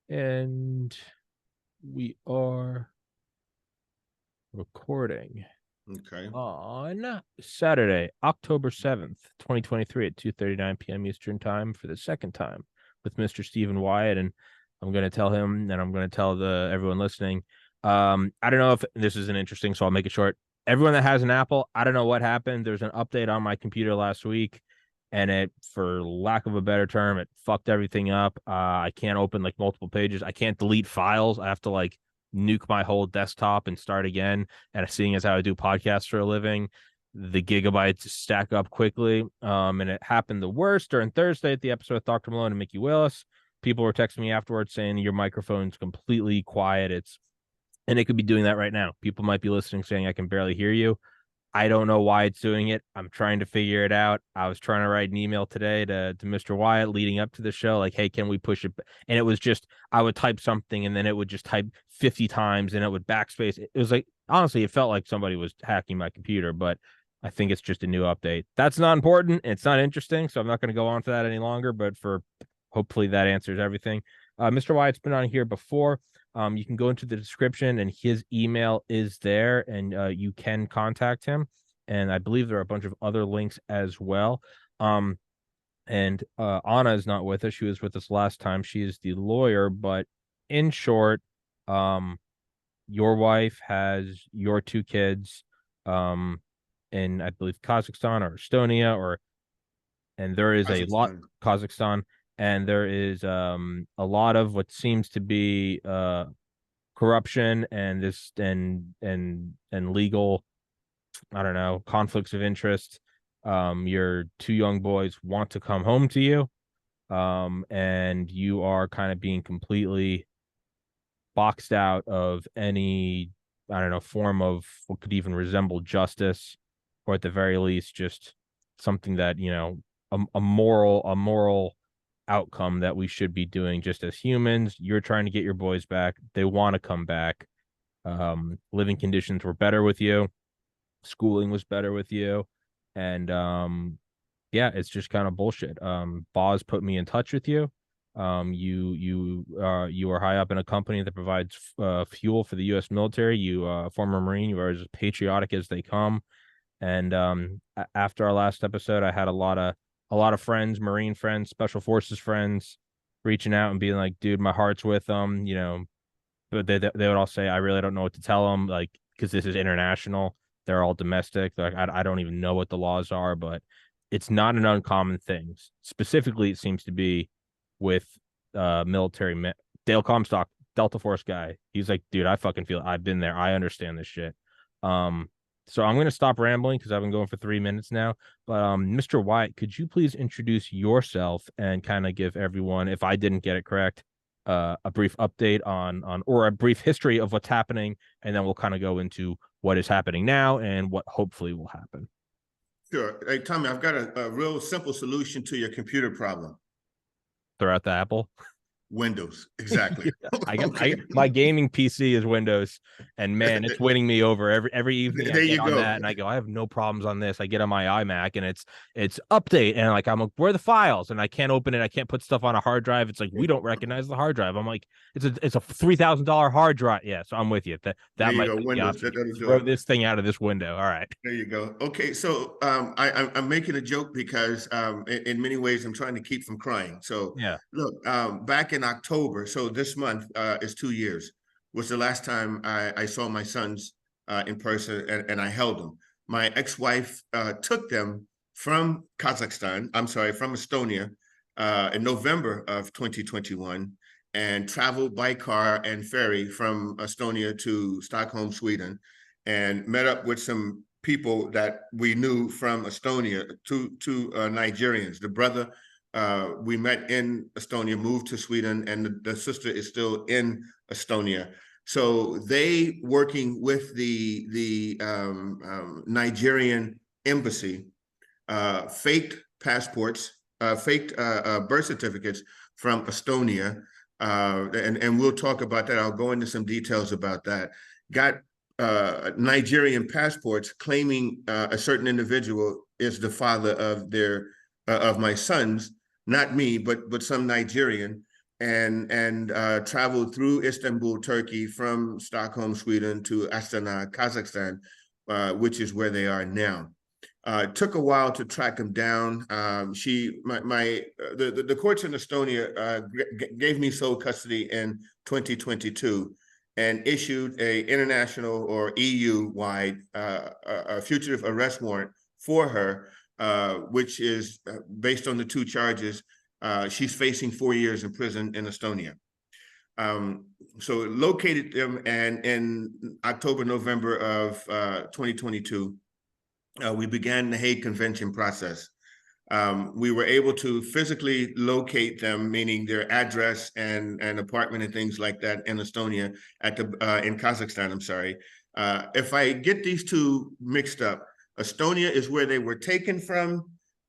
And we are recording Okay. on Saturday, October 7th, 2023 at 2:39 p.m. Eastern Time for the second time with Mr. Stephen Wyatt. And I'm going to tell him, and I'm going to tell everyone listening. I don't know if this is interesting, so I'll make it short. Everyone that has an Apple, I don't know what happened. There's an update on my computer last week, and it, for lack of a better term, it fucked everything up. I can't open like multiple pages. I can't delete files. I have to like nuke my whole desktop and start again. And seeing as how I do podcasts for a living, the gigabytes stack up quickly. And it happened the worst during Thursday at the episode with Dr. Malone and Mickey Willis. People were texting me afterwards saying your microphone's completely quiet. And it could be doing that right now. People might be listening saying I can barely hear you. I don't know why it's doing it. I'm trying to figure it out. I was trying to write an email today to Mr. Wyatt leading up to the show, like, hey, can we push it? And it was just, I would type something and then it would just type 50 times and it would backspace. It was like, honestly, it felt like somebody was hacking my computer, but I think it's just a new update. That's not important. It's not interesting. So I'm not going to go on to that any longer, but for hopefully that answers everything. Mr. Wyatt's been on here before. You can go into the description and his email is there and you can contact him. And I believe there are a bunch of other links as well. And Anna is not with us. She was with us last time. She is the lawyer, but in short, your wife has your two kids in, I believe, Kazakhstan or Estonia, and there is a lot, Kazakhstan. Kazakhstan, and there is a lot of what seems to be corruption and this and legal, I don't know, conflicts of interest. Your two young boys want to come home to you, and you are kind of being completely boxed out of any, I don't know, form of what could even resemble justice, or at the very least just something that, a moral outcome that we should be doing just as humans. You're trying to get your boys back. They want to come back. Living conditions were better with you. Schooling was better with you. And yeah, it's just kind of bullshit. Boz put me in touch with you. You are high up in a company that provides fuel for the U.S. military. You former Marine. You are as patriotic as they come. And after our last episode, I had a lot of friends, Marine friends, Special Forces friends, reaching out and being like, "Dude, my heart's with them." But they would all say, "I really don't know what to tell them," like, because this is international. They're all domestic. Like, I don't even know what the laws are, but it's not an uncommon thing. Specifically, it seems to be with military men. Dale Comstock, Delta Force guy. He's like, "Dude, I fucking feel it. I've been there. I understand this shit." Um, so I'm going to stop rambling because I've been going for 3 minutes now. But Mr. Wyatt, could you please introduce yourself and kind of give everyone, if I didn't get it correct, a brief update on or a brief history of what's happening, and then we'll kind of go into what is happening now and what hopefully will happen. Sure. Hey, Tommy, I've got a real simple solution to your computer problem. Throw out the Apple. Windows. Exactly. I Okay. my gaming PC is Windows, and man, it's winning me over every evening. I There get you on go. that and I go, I have no problems on this. I get on my iMac and it's update, and like, I'm like, where are the files? And I can't open it. I can't put stuff on a hard drive. It's like, we don't recognize the hard drive. I'm like, it's a $3,000 hard drive. Yeah, so I'm with you. That There you might go. be the Windows. option. That'll do Throw it. this thing out of this window. All right. There you go. Okay, so I'm making a joke because in many ways I'm trying to keep from crying. So Yeah. look, back in October, so this month is 2 years, was the last time I saw my sons in person and I held them. My ex-wife took them from Kazakhstan, I'm sorry, from Estonia in November of 2021 and traveled by car and ferry from Estonia to Stockholm, Sweden, and met up with some people that we knew from Estonia, two Nigerians. The brother we met in Estonia moved to Sweden, and the sister is still in Estonia. So they, working with the Nigerian embassy, faked passports, faked birth certificates from Estonia, and we'll talk about that. I'll go into some details about that. Got Nigerian passports claiming a certain individual is the father of my sons, not me, but some Nigerian, and traveled through Istanbul, Turkey, from Stockholm, Sweden to Astana, Kazakhstan, which is where they are now. It took a while to track him down. The courts in Estonia gave me sole custody in 2022 and issued a international or EU-wide a fugitive arrest warrant for her, which is based on the two charges. She's facing 4 years in prison in Estonia. So located them, and in October, November of 2022, we began the Hague Convention process. We were able to physically locate them, meaning their address and apartment and things like that in Estonia, in Kazakhstan, I'm sorry. If I get these two mixed up, Estonia is where they were taken from,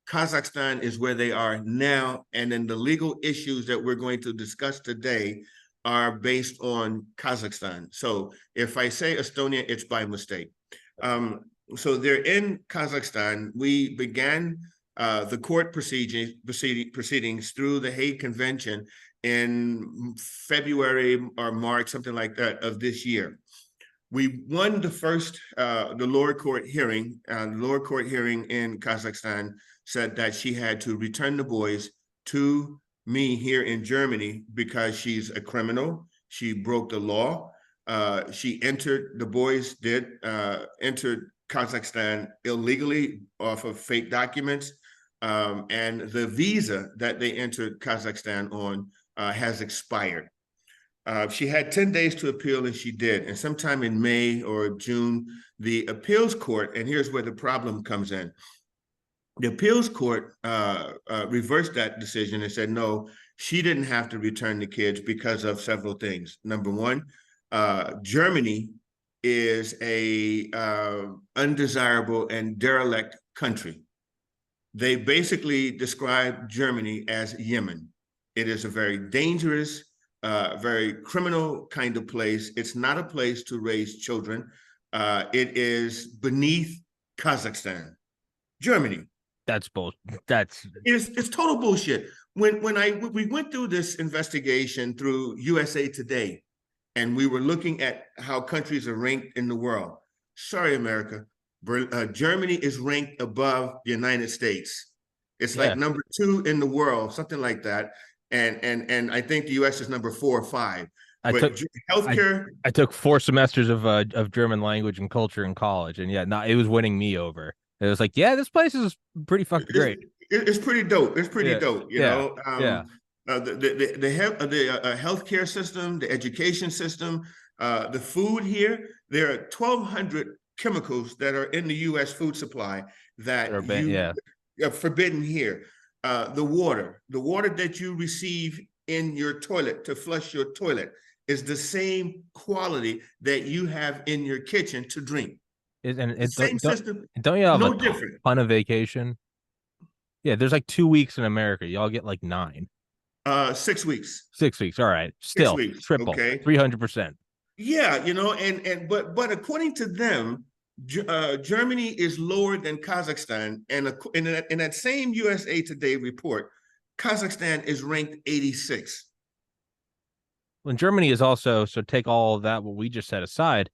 Kazakhstan is where they are now, and then the legal issues that we're going to discuss today are based on Kazakhstan. So if I say Estonia, it's by mistake. So they're in Kazakhstan. We began the court proceedings through the Hague Convention in February or March, something like that, of this year. We won the first, the lower court hearing. The lower court hearing in Kazakhstan said that she had to return the boys to me here in Germany because she's a criminal. She broke the law. The boys did enter Kazakhstan illegally off of fake documents. And the visa that they entered Kazakhstan on has expired. She had 10 days to appeal, and she did. And sometime in May or June, the appeals court, and here's where the problem comes in. The appeals court reversed that decision and said, no, she didn't have to return the kids because of several things. Number one, Germany is a undesirable and derelict country. They basically describe Germany as Yemen. It is a very dangerous, very criminal kind of place. It's not a place to raise children. It is beneath Kazakhstan. Germany. That's bull. It's total bullshit. We went through this investigation through USA Today, and we were looking at how countries are ranked in the world. Sorry, America. Germany is ranked above the United States. It's like number 2 in the world, something like that. And I think the US is number 4 or 5. Healthcare. I took 4 semesters of German language and culture in college, and it was winning me over. It was like, this place is pretty fucking great. It's pretty dope. It's pretty dope. You know. The healthcare system, the education system, the food here. There are 1,200 chemicals that are in the U.S. food supply that are forbidden here. The water that you receive in your toilet to flush your toilet is the same quality that you have in your kitchen to drink. Same system. Don't you have no a different. ton of vacation? Yeah, there's like 2 weeks in America. Y'all get like 9. 6 weeks. 6 weeks. All right. Still 6 weeks. Triple. Okay. 300%. Yeah, but according to them, Germany is lower than Kazakhstan, and in that same USA Today report, Kazakhstan is ranked 86. Well, Germany is also, so take all of that what we just set aside,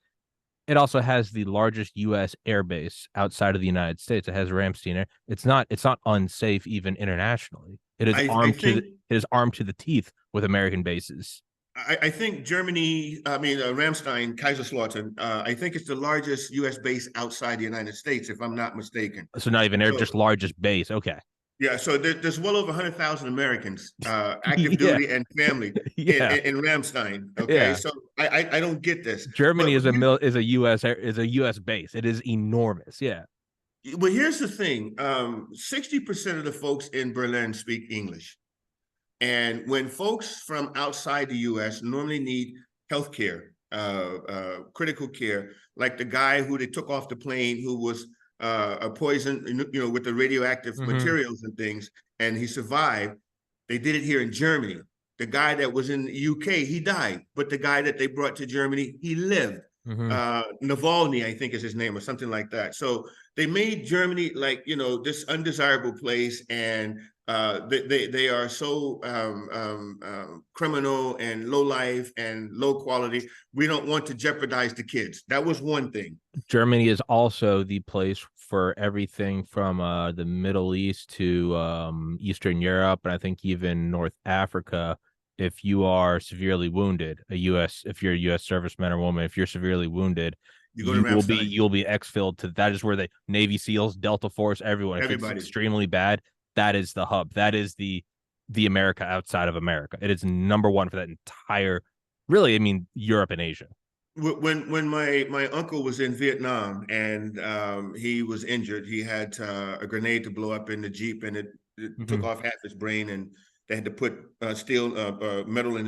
it also has the largest U.S. air base outside of the United States. It has Ramstein Air. It's not unsafe even internationally. It is armed to the teeth with American bases. I think Germany, Ramstein, Kaiserslautern, I think it's the largest U.S. base outside the United States, if I'm not mistaken. So not even just largest base. Okay. Yeah, so there's well over 100,000 Americans, active duty and family in Ramstein. Okay, so I don't get this. Germany is a U.S. base. It is enormous. Yeah. Well, here's the thing: 60% of the folks in Berlin speak English, and when folks from outside the U.S. normally need health care, critical care, like the guy who they took off the plane who was a poison, with the radioactive materials and things, and he survived. They did it here in Germany. The guy that was in the UK, he died, but the guy that they brought to Germany, he lived. Navalny, I think is his name, or something like that. So they made Germany like, this undesirable place, and they are so criminal and low life and low quality. We don't want to jeopardize the kids. That was one thing. Germany is also the place for everything from the Middle East to Eastern Europe, and I think even North Africa. If you are severely wounded, if you're a U.S. serviceman or woman, if you're severely wounded, You go to Ramstein. you'll be exfilled to. That is where the Navy SEALs, Delta Force, everyone. If it's extremely bad, that is the hub. That is the America outside of America. It is number one for that entire. Really, I mean, Europe and Asia. When my uncle was in Vietnam and he was injured, he had a grenade to blow up in the Jeep, and it took off half his brain, and they had to put steel metal in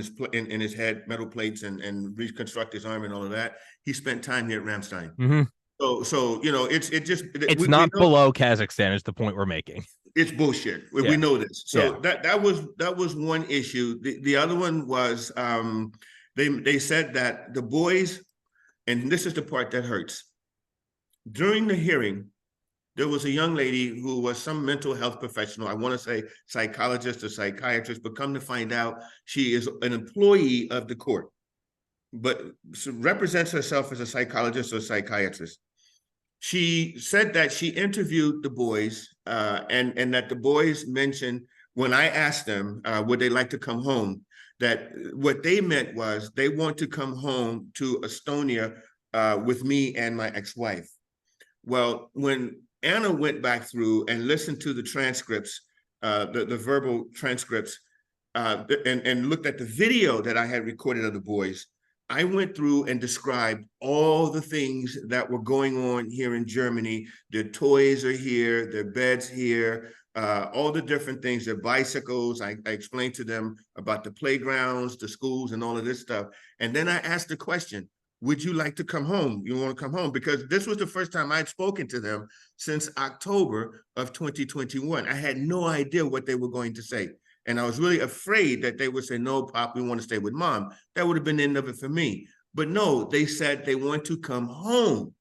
his head, metal plates, and reconstruct his arm and all of that. He spent time here at Ramstein. So it's not below Kazakhstan is the point we're making. It's bullshit. We know this. So that was one issue. The other one was they said that the boys, and this is the part that hurts. During the hearing, there was a young lady who was some mental health professional. I want to say psychologist or psychiatrist, but come to find out, she is an employee of the court, but represents herself as a psychologist or psychiatrist. She said that she interviewed the boys and that the boys mentioned, when I asked them, would they like to come home, that what they meant was they want to come home to Estonia with me and my ex-wife. Well, when Anna went back through and listened to the transcripts, the verbal transcripts, and looked at the video that I had recorded of the boys, I went through and described all the things that were going on here in Germany. Their toys are here, their beds here, all the different things, their bicycles. I explained to them about the playgrounds, the schools, and all of this stuff. And then I asked the question, would you like to come home? You want to come home? Because this was the first time I'd spoken to them since October of 2021. I had no idea what they were going to say. And I was really afraid that they would say, no, Pop, we want to stay with Mom. That would have been the end of it for me. But no, they said they want to come home.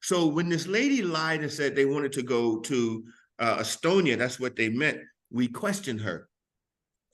So when this lady lied and said they wanted to go to Estonia, that's what they meant, we questioned her.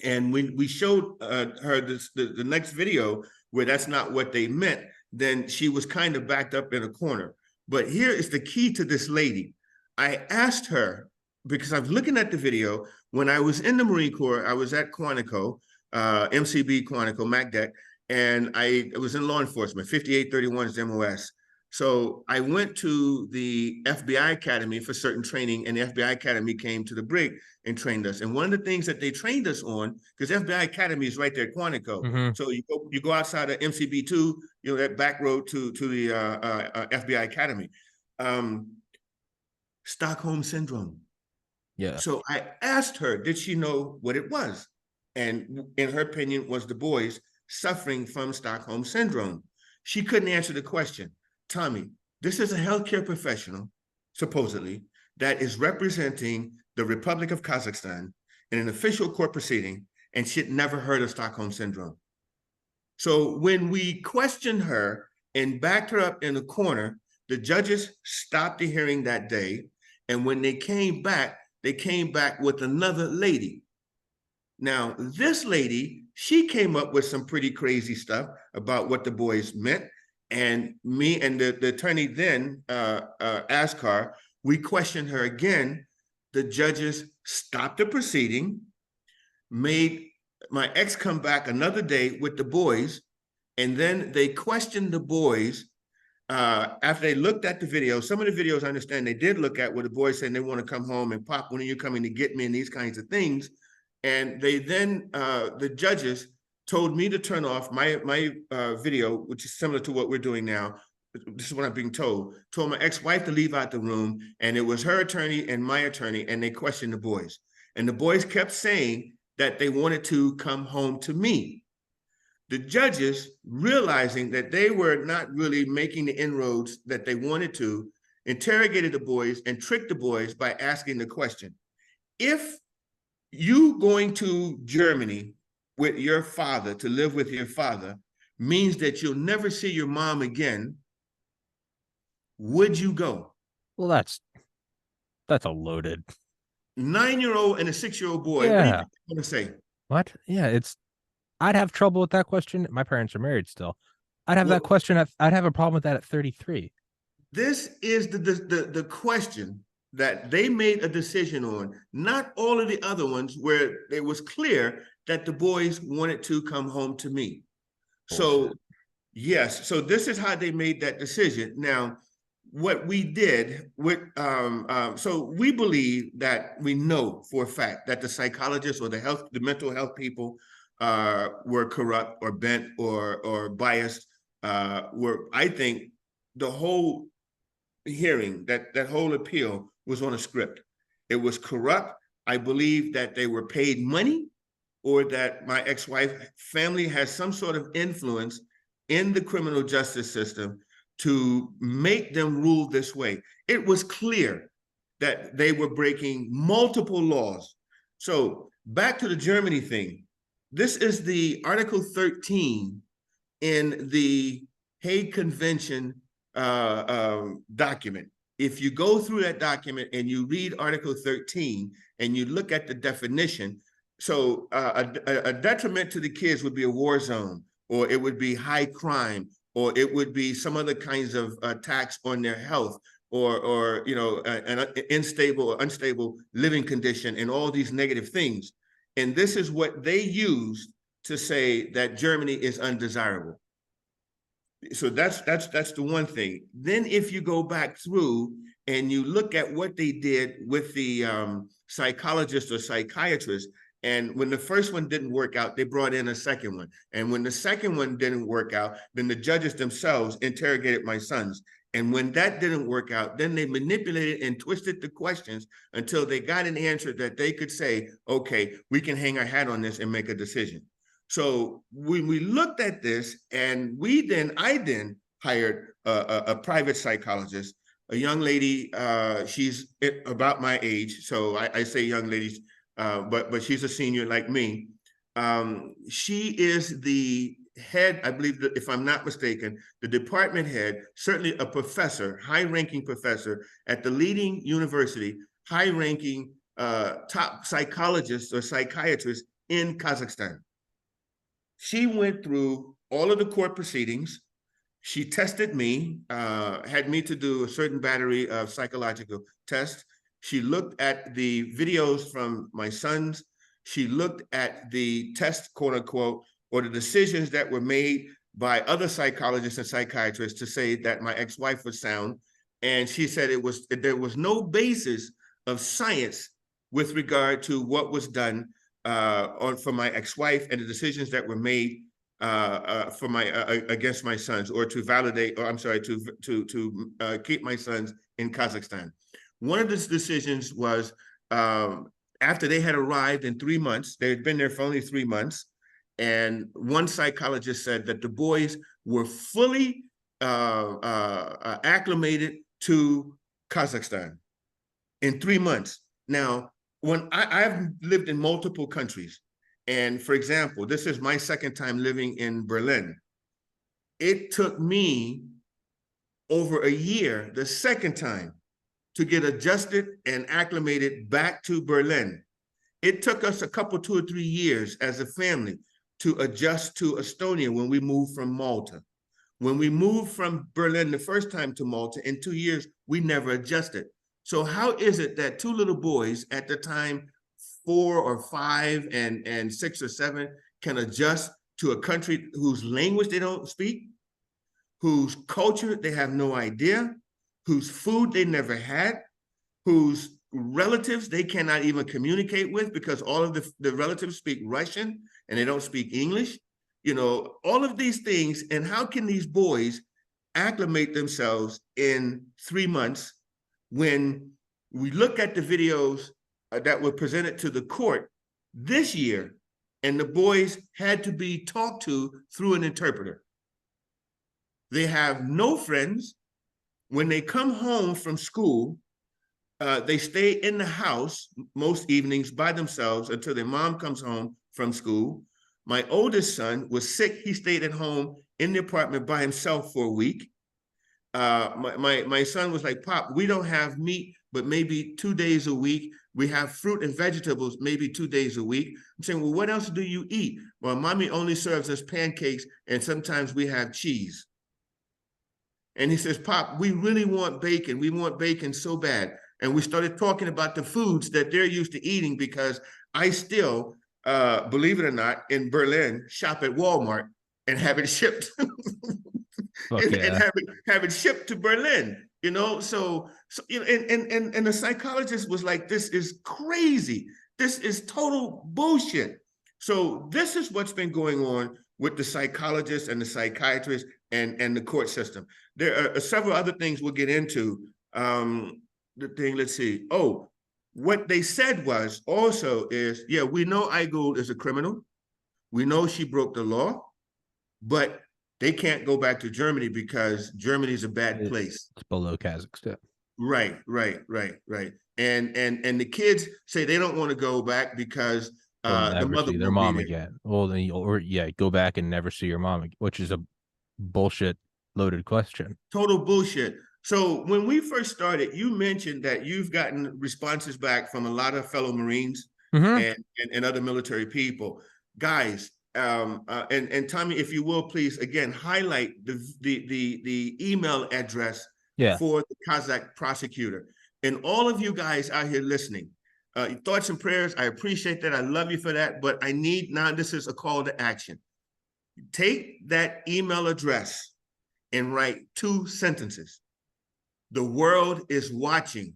And when we showed her the next video where that's not what they meant, then she was kind of backed up in a corner. But here is the key to this lady. I asked her, because I was looking at the video, when I was in the Marine Corps, I was at Quantico, MCB Quantico, MacDec, and I was in law enforcement, 5831 is MOS. So I went to the FBI Academy for certain training, and the FBI Academy came to the brig and trained us. And one of the things that they trained us on, because FBI Academy is right there at Quantico. So you go outside of MCB2, that back road to the FBI Academy. Stockholm Syndrome. Yeah. So I asked her, did she know what it was? And in her opinion, was the boys suffering from Stockholm Syndrome? She couldn't answer the question. Tommy, this is a healthcare professional, supposedly, that is representing the Republic of Kazakhstan in an official court proceeding, and she'd never heard of Stockholm Syndrome. So when we questioned her and backed her up in a corner, the judges stopped the hearing that day. And when they came back with another lady. Now, this lady, she came up with some pretty crazy stuff about what the boys meant. And me and the attorney then, Askar, we questioned her again. The judges stopped the proceeding, made my ex come back another day with the boys, and then they questioned the boys after they looked at the video. Some of the videos I understand they did look at where the boys saying they want to come home and Pop, when are you coming to get me, and these kinds of things. And they then, the judges told me to turn off my video, which is similar to what we're doing now. This is what I'm being told my ex-wife to leave out the room, and it was her attorney and my attorney, and they questioned the boys. And the boys kept saying that they wanted to come home to me. The judges, realizing that they were not really making the inroads that they wanted to, interrogated the boys and tricked the boys by asking the question, if you going to Germany with your father to live with your father means that you'll never see your mom again, Would you go? Well, that's a loaded. 9-year-old and a 6-year-old boy. What do you Yeah. think they're going to say? What? Yeah, I'd have trouble with that question. My parents are married still. I'd have that Well, question I'd have a problem with that at 33. this is the question that they made a decision on, not all of the other ones where it was clear that the boys wanted to come home to me. So, Bullshit. yes, so this is how they made that decision. Now, what we did with, so we believe that we know for a fact that the psychologists or the mental health people were corrupt or bent or biased. Were I think the whole hearing, that whole appeal was on a script. It was corrupt. I believe that they were paid money or that my ex-wife family has some sort of influence in the criminal justice system to make them rule this way. It was clear that they were breaking multiple laws. So back to the Germany thing. This is the Article 13 in the Hague Convention document. If you go through that document and you read Article 13 and you look at the definition, so a detriment to the kids would be a war zone, or it would be high crime, or it would be some other kinds of attacks on their health, or you know, an unstable or unstable living condition, and all these negative things. And this is what they used to say that Germany is undesirable. So that's the one thing. Then if you go back through and you look at what they did with the psychologist or psychiatrist, and when the first one didn't work out, they brought in a second one. And when the second one didn't work out, then the judges themselves interrogated my sons. And when that didn't work out, then they manipulated and twisted the questions until they got an answer that they could say, okay, we can hang our hat on this and make a decision. So when we looked at this, and I then hired a private psychologist, a young lady. She's about my age, so I say young ladies, but she's a senior like me. She is the head, I believe, that if I'm not mistaken, the department head, certainly a professor, high-ranking professor at the leading university, high-ranking top psychologist or psychiatrist in Kazakhstan. She went through all of the court proceedings. She tested me, had me to do a certain battery of psychological tests. She looked at the videos from my sons. She looked at the test, quote unquote, or the decisions that were made by other psychologists and psychiatrists to say that my ex-wife was sound. And she said there was no basis of science with regard to what was done for my ex-wife and the decisions that were made for my against my sons, or to validate, or I'm sorry, to keep my sons in Kazakhstan. One of the decisions was after they had arrived in 3 months, they had been there for only 3 months, and one psychologist said that the boys were fully acclimated to Kazakhstan in 3 months. Now, when I've lived in multiple countries, and for example, this is my second time living in Berlin. It took me over a year, the second time, to get adjusted and acclimated back to Berlin. It took us a couple, 2 or 3 years as a family to adjust to Estonia when we moved from Malta. When we moved from Berlin the first time to Malta, in 2 years, we never adjusted. So how is it that two little boys at the time, 4 or 5 and 6 or 7, can adjust to a country whose language they don't speak, whose culture they have no idea, whose food they never had, whose relatives they cannot even communicate with because all of the relatives speak Russian and they don't speak English? You know, all of these things. And how can these boys acclimate themselves in 3 months when we look at the videos that were presented to the court this year, and the boys had to be talked to through an interpreter? They have no friends. When they come home from school, they stay in the house most evenings by themselves until their mom comes home from school. My oldest son was sick. He stayed at home in the apartment by himself for a week. my son was like, Pop, we don't have meat, but maybe 2 days a week. We have fruit and vegetables, maybe 2 days a week. I'm saying, well, what else do you eat? Well, mommy only serves us pancakes, and sometimes we have cheese. And he says, Pop, we really want bacon. We want bacon so bad. And we started talking about the foods that they're used to eating, because I still, believe it or not, in Berlin, shop at Walmart and have it shipped Fuck and yeah. have it shipped to Berlin. So you know, and the psychologist was like, "This is crazy. This is total bullshit." So this is what's been going on with the psychologists and the psychiatrists and the court system. There are several other things we'll get into. Let's see. Oh, what they said was also is, yeah, we know Aigul is a criminal. We know she broke the law, but they can't go back to Germany because Germany is a bad place. It's below Kazakhstan. Right. And the kids say they don't want to go back because They'll the never mother see their won't be mom there. again. Well, then or yeah, go back and never see your mom again, which is a bullshit loaded question. Total bullshit. So when we first started, you mentioned that you've gotten responses back from a lot of fellow Marines Mm-hmm. and other military people. Guys, and Tommy, if you will, please again highlight the email address Yeah. for the Kazakh prosecutor. And all of you guys out here listening, thoughts and prayers, I appreciate that. I love you for that. But I need, now this is a call to action. Take that email address and write 2 sentences. The world is watching,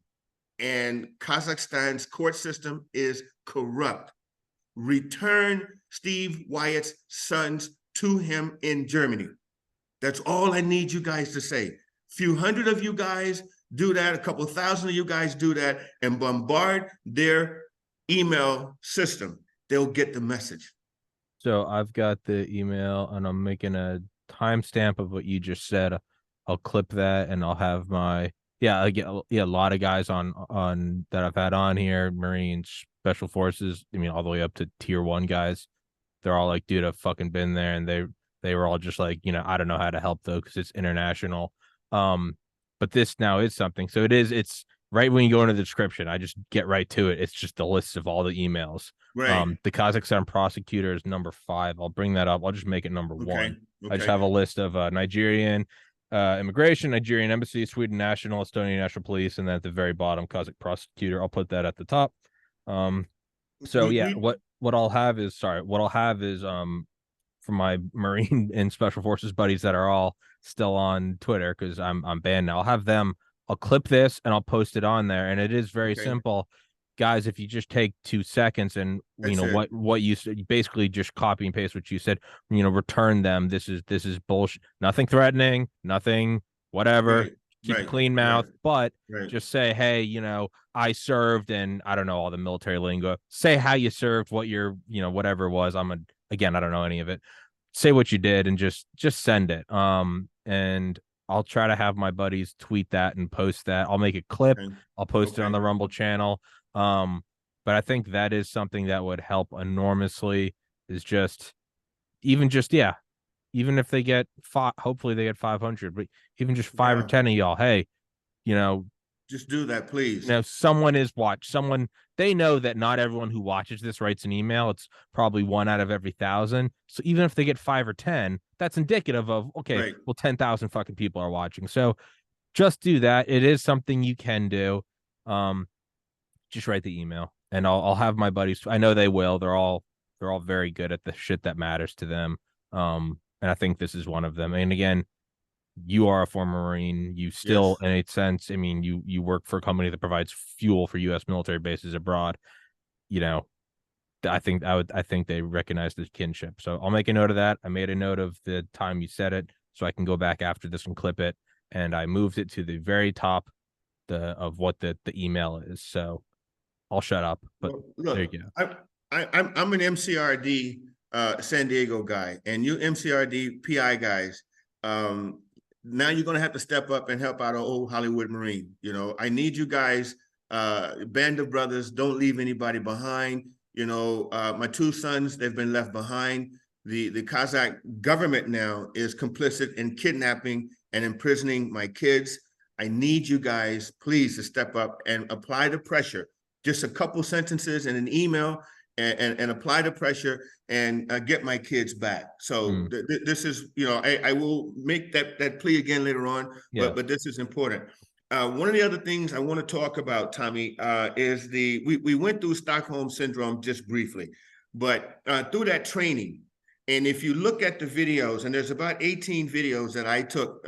and Kazakhstan's court system is corrupt. Return Steve Wyatt's sons to him in Germany. That's all I need you guys to say. Few hundred of you guys do that, a couple thousand of you guys do that, and bombard their email system. They'll get the message. So I've got the email and I'm making a timestamp of what you just said. I'll clip that and I'll have my I get a lot of guys on that I've had on here, Marines, Special Forces, I mean all the way up to tier 1 guys. They're all like, dude, I've fucking been there, and they were all just like, I don't know how to help though, because it's international. But this now is something. So it's right when you go into the description, I just get right to it. It's just the list of all the emails. Right. The Kazakhstan prosecutor is number 5. I'll bring that up. I'll just make it number 1. I just have a list of Nigerian immigration, Nigerian embassy, Sweden national, Estonian national police, and then at the very bottom, Kazakh prosecutor. I'll put that at the top. So yeah, what I'll have is from my Marine and Special Forces buddies that are all still on Twitter, because I'm banned now. I'll clip this and I'll post it on there, and it is very simple. Guys, if you just take 2 seconds and what you basically just copy and paste what you said, return them. This is bullshit. Nothing threatening, nothing whatever. Right. Keep a clean mouth, but Right. just say, hey, I served, and I don't know all the military lingo. Say how you served, what your, whatever it was. Again, I don't know any of it. Say what you did and just send it. And I'll try to have my buddies tweet that and post that. I'll make a clip. I'll post it on the Rumble channel. But I think that is something that would help enormously, is even if they get hopefully they get 500, but even just 5 or 10 of y'all, hey, just do that, please. Someone they know that not everyone who watches this writes an email. It's probably 1 out of every 1,000. So even if they get 5 or 10, that's indicative of, okay, well, 10,000 fucking people are watching. So just do that. It is something you can do. Just write the email, and I'll have my buddies. I know they will. They're all very good at the shit that matters to them. And I think this is one of them. And again, you are a former Marine. You still, in a sense, I mean, you work for a company that provides fuel for U.S. military bases abroad. I think they recognize this kinship. So I'll make a note of that. I made a note of the time you said it, so I can go back after this and clip it. And I moved it to the very top of what the email is. So I'll shut up. But look, there you go. I'm an MCRD San Diego guy, and you MCRD PI guys. Now you're gonna have to step up and help out an old Hollywood Marine. I need you guys, band of brothers. Don't leave anybody behind. My 2 sons, they've been left behind. The Kazakh government now is complicit in kidnapping and imprisoning my kids. I need you guys, please, to step up and apply the pressure. Just a couple sentences in an email, and apply the pressure and get my kids back. So this is, I will make that plea again later on, Yeah. but this is important. One of the other things I want to talk about, Tommy, is we went through Stockholm Syndrome just briefly, but through that training, and if you look at the videos, and there's about 18 videos that I took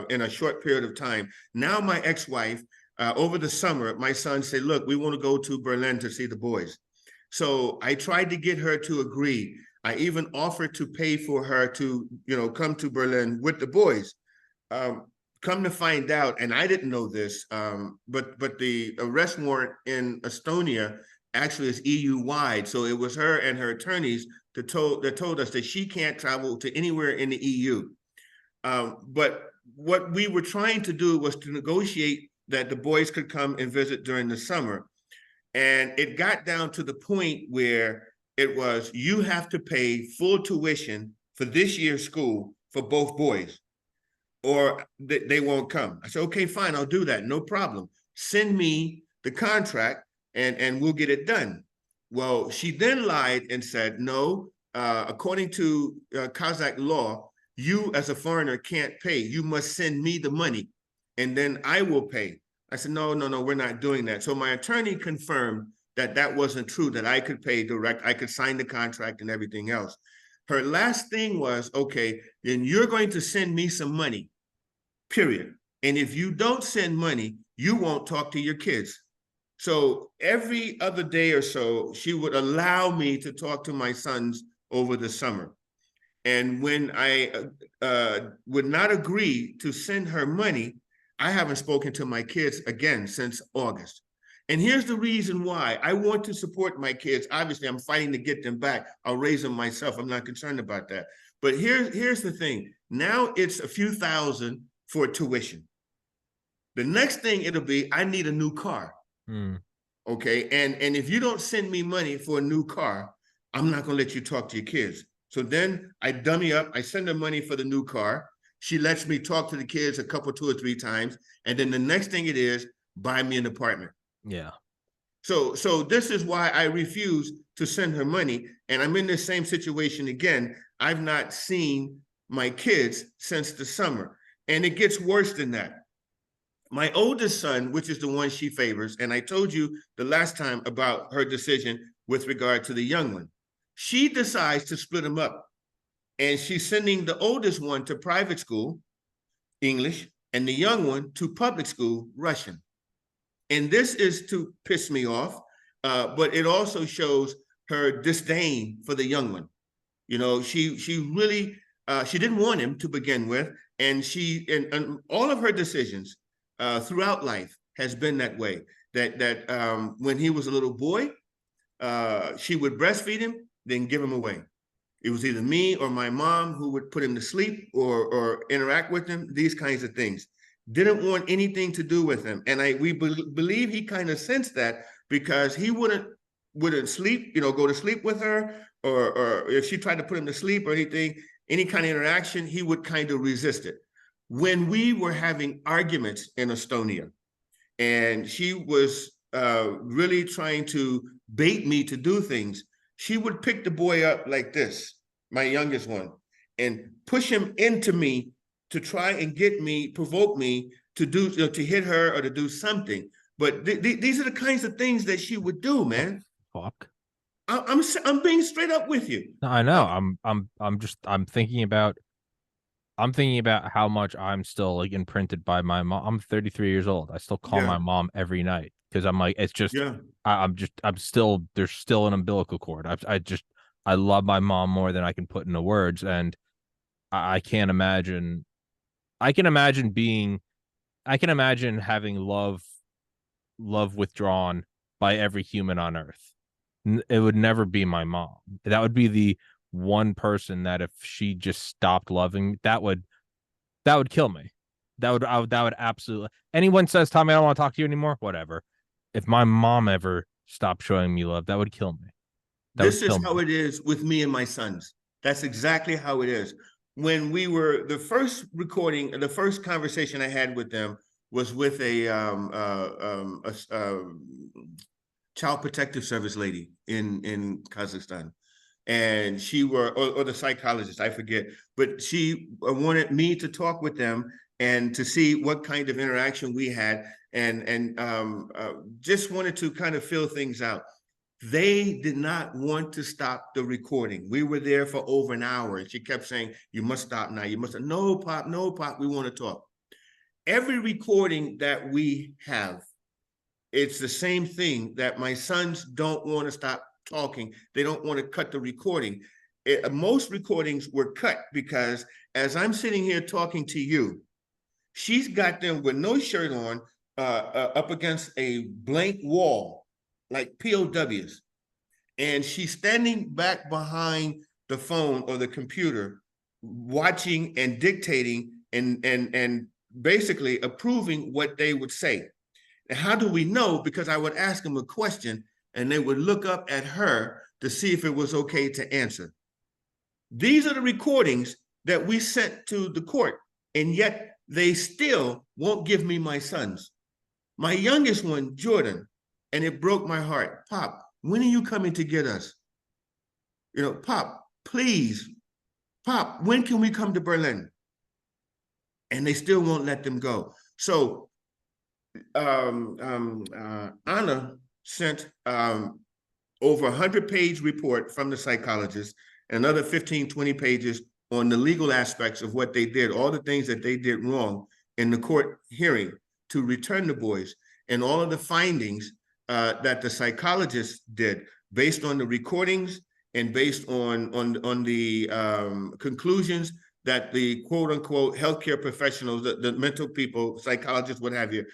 in a short period of time. Now my ex-wife, over the summer, my son said, look, we want to go to Berlin to see the boys. So I tried to get her to agree. I even offered to pay for her to, come to Berlin with the boys. Come to find out, and I didn't know this, but the arrest warrant in Estonia actually is EU-wide. So it was her and her attorneys that told us that she can't travel to anywhere in the EU. But what we were trying to do was to negotiate that the boys could come and visit during the summer. And it got down to the point where it was, you have to pay full tuition for this year's school for both boys, or they won't come. I said, okay, fine, I'll do that, no problem. Send me the contract and we'll get it done. Well, she then lied and said, no, according to Kazakh law, you as a foreigner can't pay. You must send me the money and then I will pay. I said, no, we're not doing that. So my attorney confirmed that that wasn't true, that I could pay direct, I could sign the contract and everything else. Her last thing was, okay, then you're going to send me some money, period. And if you don't send money, you won't talk to your kids. So every other day or so, she would allow me to talk to my sons over the summer. And when I would not agree to send her money, I haven't spoken to my kids again since August. And here's the reason why. I want to support my kids. Obviously, I'm fighting to get them back. I'll raise them myself. I'm not concerned about that. But here's the thing. Now it's a few thousand for tuition. The next thing it'll be, I need a new car. Okay. And if you don't send me money for a new car, I'm not going to let you talk to your kids. So then I dummy up. I send her money for the new car. She lets me talk to the kids a couple, 2 or 3 times. And then the next thing it is, buy me an apartment. Yeah. So this is why I refuse to send her money. And I'm in this same situation again. I've not seen my kids since the summer. And it gets worse than that. My oldest son, which is the one she favors, and I told you the last time about her decision with regard to the young one, she decides to split them up. And she's sending the oldest one to private school, English, and the young one to public school, Russian. And this is to piss me off, but it also shows her disdain for the young one. She really, she didn't want him to begin with, and and all of her decisions throughout life has been that way. That when he was a little boy, she would breastfeed him, then give him away. It was either me or my mom who would put him to sleep or interact with him, these kinds of things. Didn't want anything to do with him. And we believe he kind of sensed that, because he wouldn't sleep, go to sleep with her, or if she tried to put him to sleep or anything, any kind of interaction, he would kind of resist it. When we were having arguments in Estonia, and she was really trying to bait me to do things, she would pick the boy up like this, my youngest one, and push him into me to try and provoke me to to hit her or to do something. But these are the kinds of things that she would do, man. Fuck. I'm being straight up with you. No, I know. I'm thinking about how much I'm still like imprinted by my mom. I'm 33 years old. I still call my mom every night because I'm like, it's just, I'm still, there's still an umbilical cord. I love my mom more than I can put into words. And I can't imagine, I can imagine having love withdrawn by every human on earth. It would never be my mom. That would be the one person that if she just stopped loving me, that would kill me. That would absolutely. Anyone says, Tommy, I don't want to talk to you anymore, whatever. If my mom ever stopped showing me love, that would kill me. This is how it is with me and my sons. That's exactly how it is. when we were, the first recording, the first conversation I had with them was with a child protective service lady in Kazakhstan. And she or the psychologist, I forget, but she wanted me to talk with them and to see what kind of interaction we had, and just wanted to kind of fill things out. They did not want to stop the recording. We were there for over an hour, and she kept saying, "You must stop now. You must." No, Pop, no, Pop, we want to talk. Every recording that we have, it's the same thing, that my sons don't want to stop talking. They don't want to cut the recording. Most recordings were cut because as I'm sitting here talking to you, she's got them with no shirt on, up against a blank wall, like POWs. And she's standing back behind the phone or the computer, watching and dictating and basically approving what they would say. And how do we know? Because I would ask them a question and they would look up at her to see if it was okay to answer. These are the recordings that we sent to the court, and yet they still won't give me my sons. My youngest one, Jordan, and it broke my heart. Pop, when are you coming to get us? You know, Pop, please. Pop, when can we come to Berlin? And they still won't let them go. So Anna sent over 100-page report from the psychologist, another 15, 20 pages on the legal aspects of what they did, all the things that they did wrong in the court hearing to return the boys, and all of the findings that the psychologist did based on the recordings and based on the conclusions that the quote unquote healthcare professionals, the mental people, psychologists, what have you,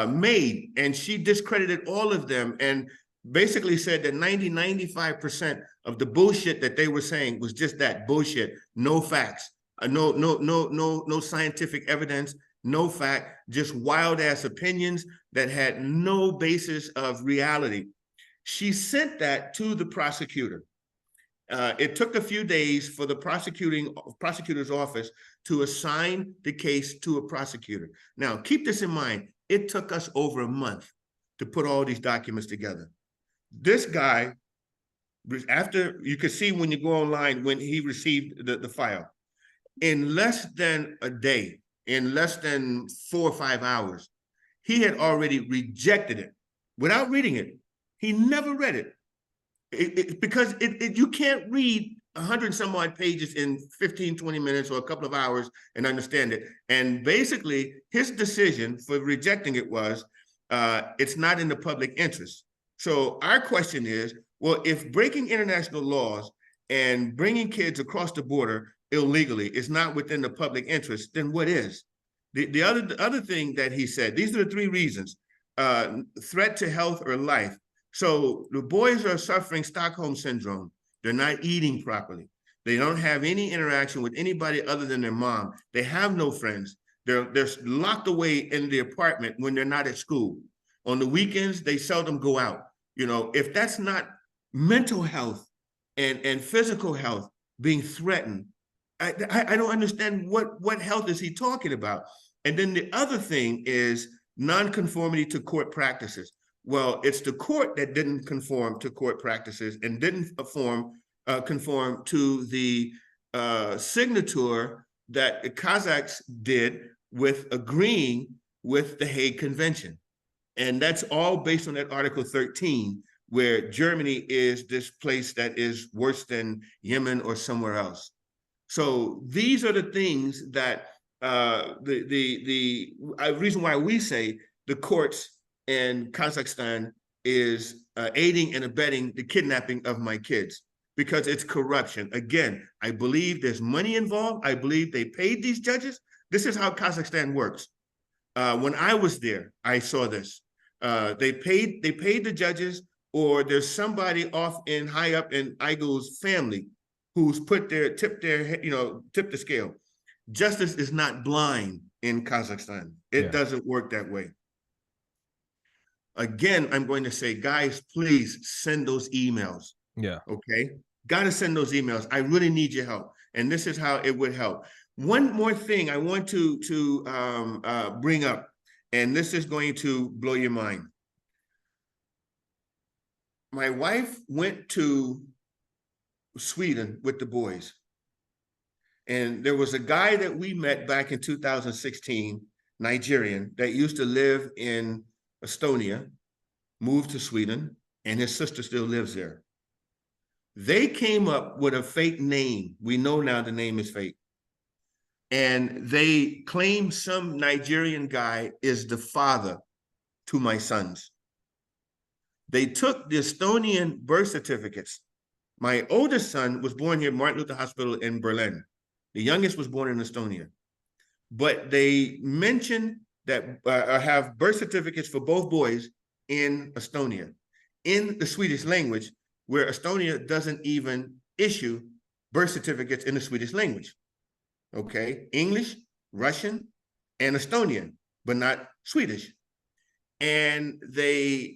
made. And she discredited all of them and basically said that 95% of the bullshit that they were saying was just that, bullshit, no facts, no scientific evidence, no fact, just wild ass opinions that had no basis of reality. She sent that to the prosecutor. It took a few days for the prosecutor's office to assign the case to a prosecutor. Now, keep this in mind. It took us over a month to put all these documents together. This guy, after, you could see when you go online when he received the file, in less than a day, in less than 4 or 5 hours, he had already rejected it without reading it. He never read it. Because you can't read 100 some odd pages in 15, 20 minutes or a couple of hours and understand it. And basically, his decision for rejecting it was, it's not in the public interest. So our question is, well, if breaking international laws and bringing kids across the border illegally is not within the public interest, then what is? The other thing that he said, these are the 3 reasons: threat to health or life. So the boys are suffering Stockholm syndrome. They're not eating properly. They don't have any interaction with anybody other than their mom. They have no friends. They're locked away in the apartment when they're not at school. On the weekends, they seldom go out. You know, if that's not mental health and physical health being threatened, I don't understand what health is he talking about. And then the other thing is nonconformity to court practices. Well, it's the court that didn't conform to court practices and didn't conform to the signature that the Kazakhs did with agreeing with the Hague Convention. And that's all based on that Article 13, where Germany is this place that is worse than Yemen or somewhere else. So these are the things that the reason why we say the courts in Kazakhstan is aiding and abetting the kidnapping of my kids, because it's corruption. Again, I believe there's money involved. I believe they paid these judges. This is how Kazakhstan works. When I was there, I saw this. They paid the judges, or there's somebody high up in Igul's family who's tipped the scale. Justice is not blind in Kazakhstan. It doesn't work that way. Again, I'm going to say, guys, please send those emails. Yeah. Okay. Got to send those emails. I really need your help. And this is how it would help. One more thing I want to bring up, and this is going to blow your mind. My wife went to Sweden with the boys. And there was a guy that we met back in 2016, Nigerian, that used to live in Estonia, moved to Sweden, and his sister still lives there. They came up with a fake name. We know now the name is fake. And they claim some Nigerian guy is the father to my sons. They took the Estonian birth certificates. My oldest son was born here, Martin Luther Hospital in Berlin. The youngest was born in Estonia. But they mentioned that have birth certificates for both boys in Estonia, in the Swedish language, where Estonia doesn't even issue birth certificates in the Swedish language. Okay, English, Russian, and Estonian, but not Swedish. And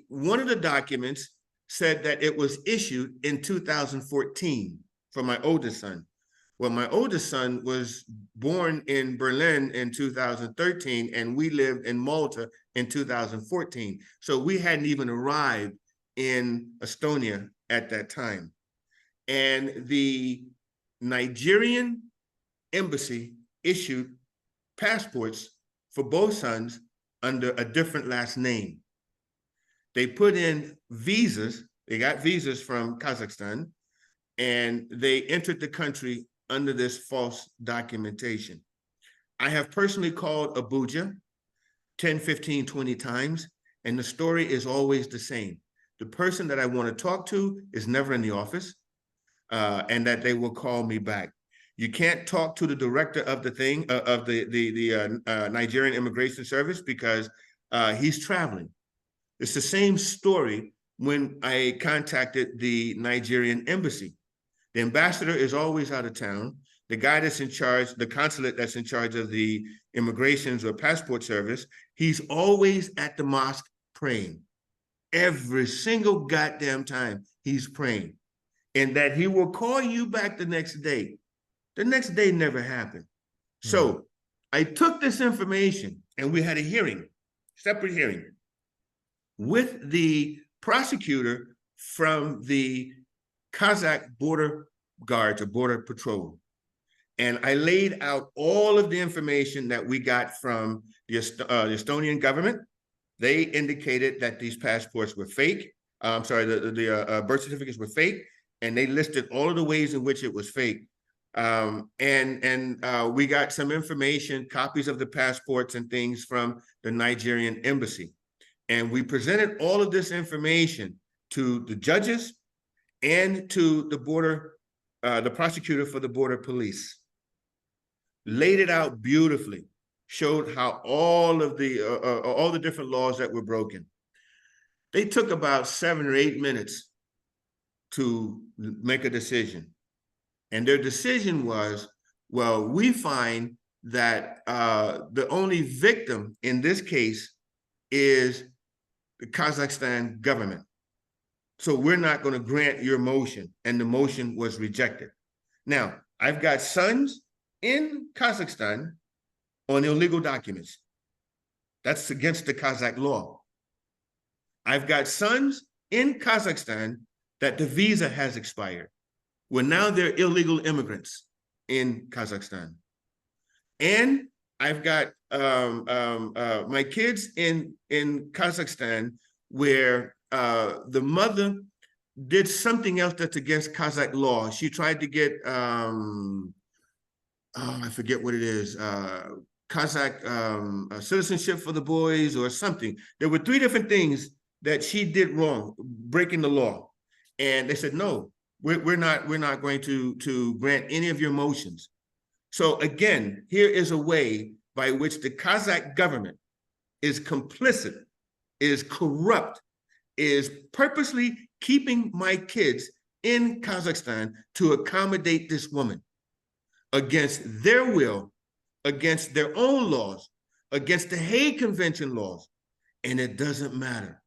one of the documents said that it was issued in 2014 for my oldest son. Well, my oldest son was born in Berlin in 2013, and we lived in Malta in 2014. So we hadn't even arrived in Estonia at that time. And the Nigerian embassy issued passports for both sons under a different last name. They put in visas. They got visas from Kazakhstan, and they entered the country under this false documentation. I have personally called Abuja 10, 15, 20 times, and the story is always the same. The person that I want to talk to is never in the office, and that they will call me back. You can't talk to the director of the Nigerian Immigration Service because he's traveling. It's the same story when I contacted the Nigerian embassy. The ambassador is always out of town. The guy that's in charge, the consulate that's in charge of the immigrations or passport service, he's always at the mosque praying. Every single goddamn time he's praying. And that he will call you back the next day. The next day never happened. So I took this information and we had a hearing, separate hearing, with the prosecutor from the Kazakh border guards or border patrol. And I laid out all of the information that we got from the Estonian government. They indicated that these passports were fake. The birth certificates were fake, and they listed all of the ways in which it was fake. We got some information, copies of the passports and things from the Nigerian embassy. And we presented all of this information to the judges and to the prosecutor for the border police. Laid it out beautifully, showed how all the different laws that were broken. They took about 7 or 8 minutes to make a decision. And their decision was, well, we find that the only victim in this case is the Kazakhstan government. So we're not going to grant your motion. And the motion was rejected. Now, I've got sons in Kazakhstan on illegal documents. That's against the Kazakh law. I've got sons in Kazakhstan that the visa has expired. Well, now they're illegal immigrants in Kazakhstan. And I've got my kids in Kazakhstan where the mother did something else that's against Kazakh law. She tried to get, I forget what it is, Kazakh citizenship for the boys or something. There were 3 different things that she did wrong, breaking the law. And they said, no, we're not going to grant any of your motions. So again, here is a way by which the Kazakh government is complicit, is corrupt, is purposely keeping my kids in Kazakhstan to accommodate this woman against their will, against their own laws, against the Hague Convention laws, and it doesn't matter.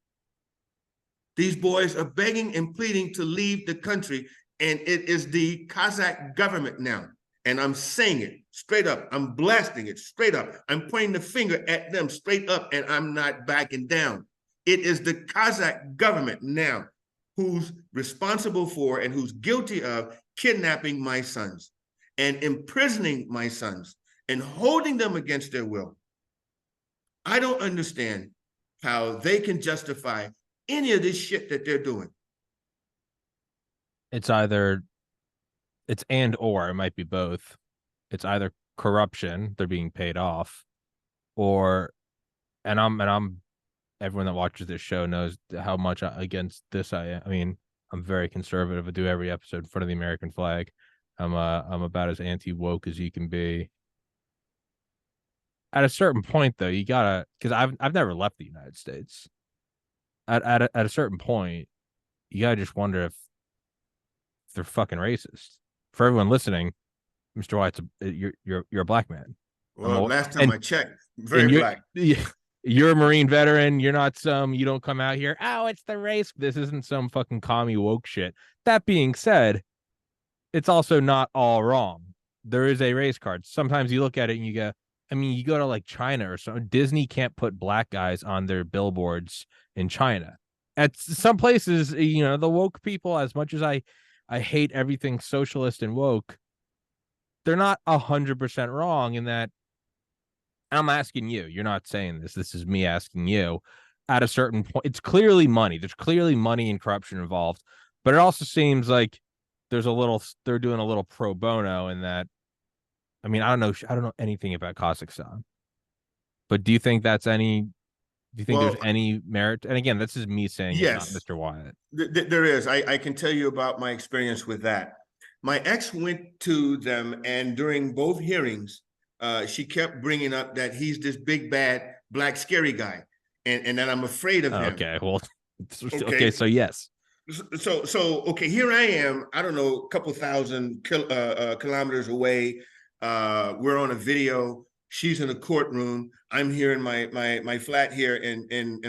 These boys are begging and pleading to leave the country, and it is the Kazakh government now and I'm saying it straight up. I'm blasting it straight up. I'm pointing the finger at them straight up, and I'm not backing down. It is the Kazakh government now who's responsible for and who's guilty of kidnapping my sons and imprisoning my sons and holding them against their will. I don't understand how they can justify any of this shit that they're doing. It's either it's and or it might be both. It's either corruption, they're being paid off, or I'm everyone that watches this show knows how much against this I am. I mean, I'm very conservative. I do every episode in front of the American flag. I'm about as anti-woke as you can be. At a certain point, though, you gotta, because I've never left the United States. At a certain point, you gotta just wonder if they're fucking racist. For everyone listening, Mr. Wyatt, you're a black man. Well, last time I checked, very black. You're a Marine veteran. You're not you don't come out here. Oh, it's the race. This isn't some fucking commie woke shit. That being said, it's also not all wrong. There is a race card. Sometimes you look at it and you go, I mean, you go to like China or something. Disney can't put black guys on their billboards in China. At some places, you know, the woke people, as much as I hate everything socialist and woke, they're not 100% wrong in that. I'm asking you. You're not saying this. This is me asking you. At a certain point, it's clearly money. There's clearly money and corruption involved, but it also seems like they're doing a little pro bono in that. I mean, I don't know anything about Kazakhstan, but do you think there's any merit? And again, this is me saying yes, it, not Mr. Wyatt. There is. I can tell you about my experience with that. My ex went to them, and during both hearings, she kept bringing up that he's this big, bad, black, scary guy, and that I'm afraid of him. Okay, well, okay, so yes. So okay, here I am, I don't know, a couple thousand kilometers away. We're on a video. She's in a courtroom. I'm here in my flat here in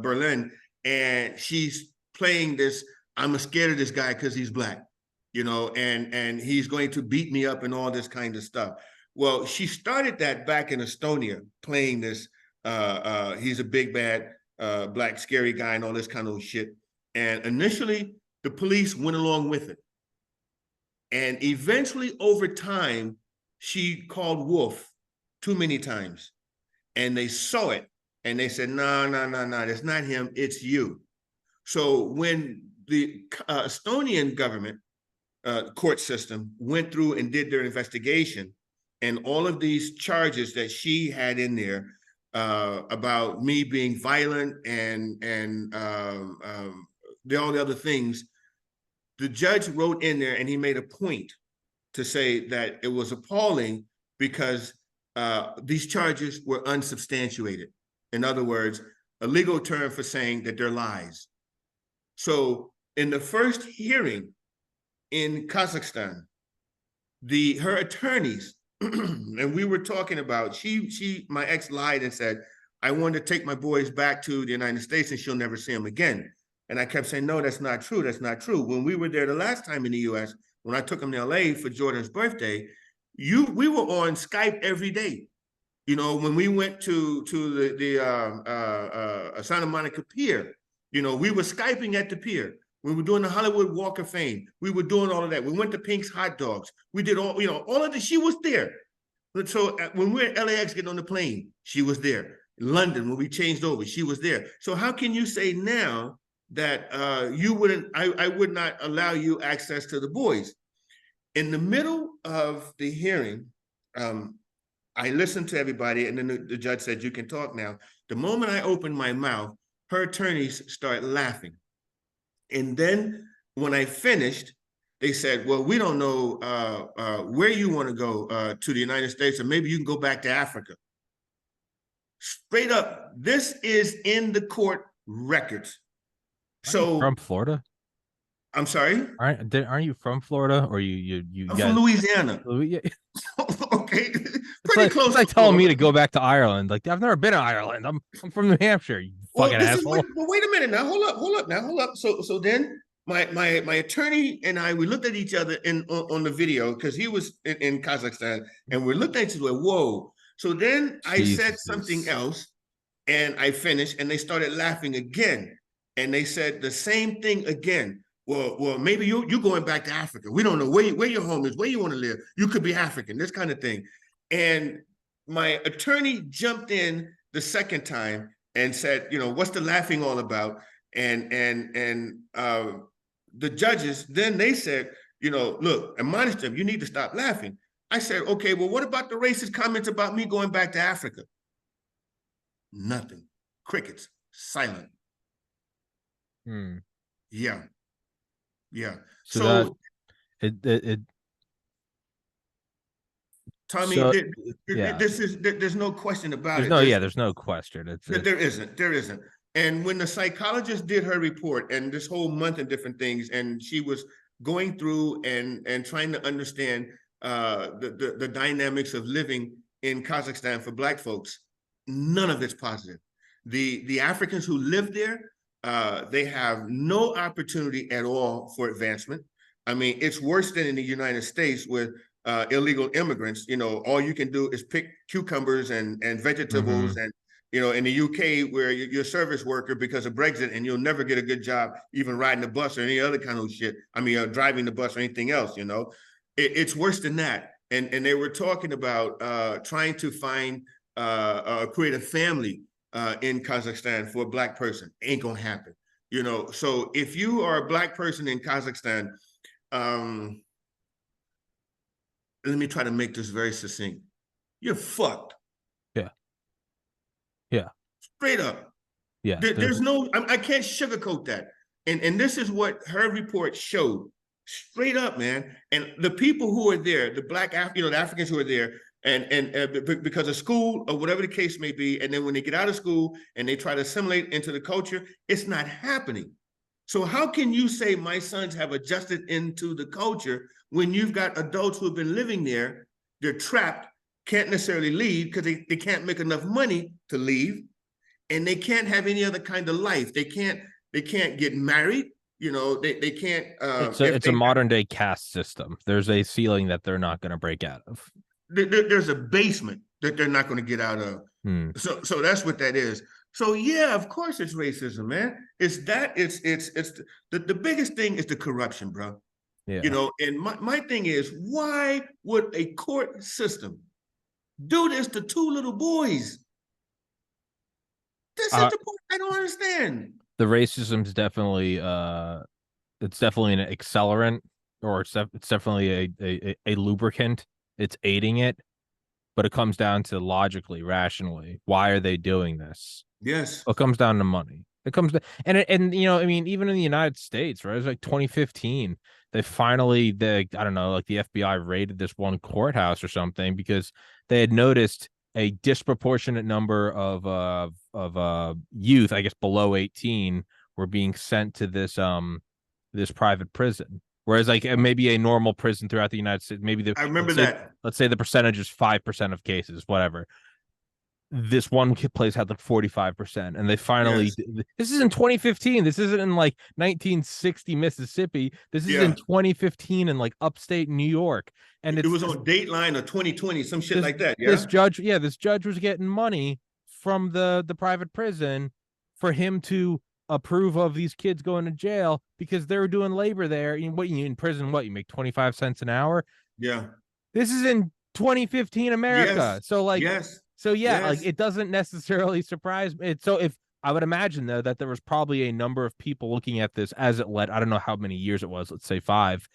Berlin, and she's playing this. I'm scared of this guy because he's black, you know, and he's going to beat me up and all this kind of stuff. Well, she started that back in Estonia, playing this. He's a big bad black scary guy and all this kind of shit. And initially, the police went along with it, and eventually, over time, she called wolf too many times, and they saw it, and they said, no, that's not him, it's you. So when the Estonian government court system went through and did their investigation, and all of these charges that she had in there about me being violent and all the other things, the judge wrote in there, and he made a point to say that it was appalling because these charges were unsubstantiated. In other words, a legal term for saying that they're lies. So in the first hearing in Kazakhstan, her attorneys, and we were talking about, my ex lied and said, I wanted to take my boys back to the United States and she'll never see them again. And I kept saying, no, that's not true. That's not true. When we were there the last time in the US, when I took him to LA for Jordan's birthday, we were on Skype every day. You know, when we went to the Santa Monica Pier, you know, we were Skyping at the pier. We were doing the Hollywood Walk of Fame. We were doing all of that. We went to Pink's Hot Dogs. We did all, you know, all of this. She was there. So when we were at LAX getting on the plane, she was there. In London, when we changed over, she was there. So how can you say now that I would not allow you access to the boys? In the middle of the hearing, I listened to everybody, and then the judge said, you can talk now. The moment I opened my mouth, her attorneys start laughing. And then when I finished, they said, well, we don't know where you want to go to the United States, or maybe you can go back to Africa. Straight up, this is in the court records. So from Florida? I'm sorry? Aren't you from Florida? Or you I'm from Louisiana. Okay. Pretty close. It's like telling me to go back to Ireland. Like, I've never been to Ireland. I'm from New Hampshire, you fucking asshole. Well, wait a minute now. Hold up. So then my attorney and I, we looked at each other on the video because he was in Kazakhstan, and we looked at each other like, whoa. So then I said something Jesus. else, and I finished, and they started laughing again, and they said the same thing again. Well, maybe you going back to Africa. We don't know where your home is, where you want to live. You could be African, this kind of thing. And my attorney jumped in the second time and said, what's the laughing all about? And the judges, then they said, look, admonish them, you need to stop laughing. I said, okay, well, what about the racist comments about me going back to Africa? Nothing. Crickets. Silent. Yeah. Yeah. So that Tommy, so there's no question about there's it. there's no question. There isn't. And when the psychologist did her report and this whole month and different things, and she was going through and trying to understand the dynamics of living in Kazakhstan for Black folks, none of it's positive. The Africans who live there, they have no opportunity at all for advancement. I mean, it's worse than in the United States with illegal immigrants. All you can do is pick cucumbers and vegetables, and in the UK, where you're a service worker because of Brexit, and you'll never get a good job even riding the bus or any other kind of shit. I mean, driving the bus or anything else. It's worse than that. And they were talking about trying to find create a family in Kazakhstan for a Black person. Ain't gonna happen. So if you are a Black person in Kazakhstan, let me try to make this very succinct. You're fucked. Yeah. Straight up. Yeah. There's no, I can't sugarcoat that. And this is what her report showed. Straight up, man. And the people who are there, the Black, the Africans who are there, and because of school or whatever the case may be, and then when they get out of school and they try to assimilate into the culture, it's not happening. So how can you say my sons have adjusted into the culture when you've got adults who have been living there, they're trapped, can't necessarily leave because they can't make enough money to leave, and they can't have any other kind of life. They can't get married. They can't. It's a modern day caste system. There's a ceiling that they're not going to break out of. There's a basement that they're not going to get out of. So that's what that is. So yeah, of course it's racism, man. It's the biggest thing is the corruption, bro. Yeah. And my thing is, why would a court system do this to two little boys? This is the part I don't understand. The racism is definitely it's definitely an accelerant, or it's definitely a lubricant. It's aiding it, but it comes down to logically, rationally, why are they doing this? Yes, it comes down to money. It comes to, and I mean, even in the United States, right? It was like 2015. I don't know, like the FBI raided this one courthouse or something because they had noticed a disproportionate number of youth, I guess below 18, were being sent to this private prison. Whereas like maybe a normal prison throughout the United States, I remember that. Let's say the percentage is 5% of cases, whatever. This one place had like 45%, and they finally. Yes. This is in 2015. This isn't in like 1960 Mississippi. This is in 2015 in like upstate New York, and it was on Dateline or 2020, some shit like that. Yeah. This judge was getting money from the private prison for him to approve of these kids going to jail because they were doing labor there. What you in prison? What you make 25 cents an hour? Yeah. This is in 2015 America. Yes. So like. Yes. So yeah, like it doesn't necessarily surprise me. So if I would imagine though that there was probably a number of people looking at this as it led, I don't know how many years it was, let's say 5.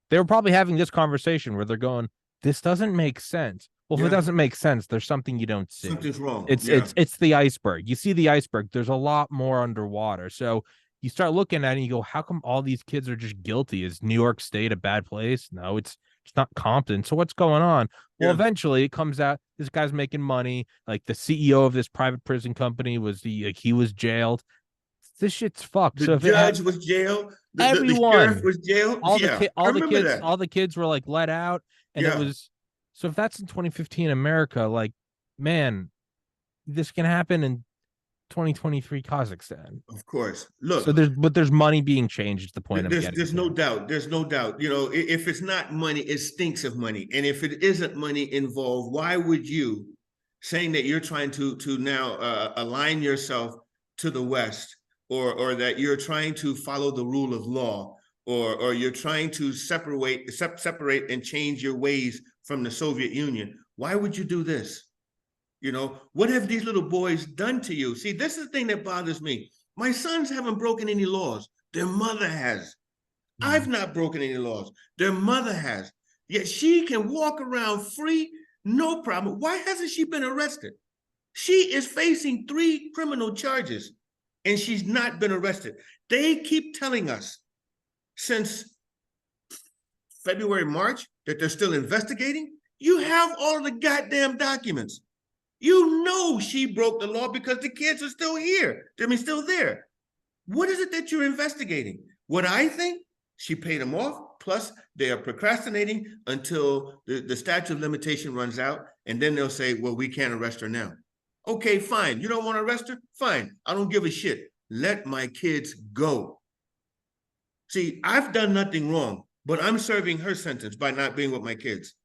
They were probably having this conversation where they're going, this doesn't make sense. Well, if it doesn't make sense, there's something you don't see. Something's wrong. It's the iceberg. You see the iceberg. There's a lot more underwater. So you start looking at it and you go, how come all these kids are just guilty? Is New York State a bad place? No, it's not Compton. So what's going on? Well, eventually it comes out this guy's making money. Like the CEO of this private prison company he was jailed. This shit's fucked. The judge was jailed. Everyone the sheriff was jailed. All the kids were like let out, and it was. So if that's in 2015 America, like, man, this can happen in 2023 Kazakhstan. Of course. So Look, there's money being changed. Is the point I'm getting there's no to. doubt. There's no doubt. You know, if it's not money, it stinks of money. And if it isn't money involved, why would you, saying that you're trying to now align yourself to the West, or that you're trying to follow the rule of law, or you're trying to separate and change your ways from the Soviet Union? Why would you do this? You know, what have these little boys done to you? See, this is the thing that bothers me. My sons haven't broken any laws. Their mother has. I've not broken any laws. Their mother has. Yet she can walk around free, no problem. Why hasn't she been arrested? She is facing 3 criminal charges and she's not been arrested. They keep telling us since February, March that they're still investigating. You have all of the goddamn documents. You know she broke the law because the kids are still here. I mean, still there. What is it that you're investigating? What I think, she paid them off, plus they are procrastinating until the statute of limitation runs out, and then they'll say, well, we can't arrest her now. Okay, fine. You don't want to arrest her? Fine. I don't give a shit. Let my kids go. See, I've done nothing wrong, but I'm serving her sentence by not being with my kids.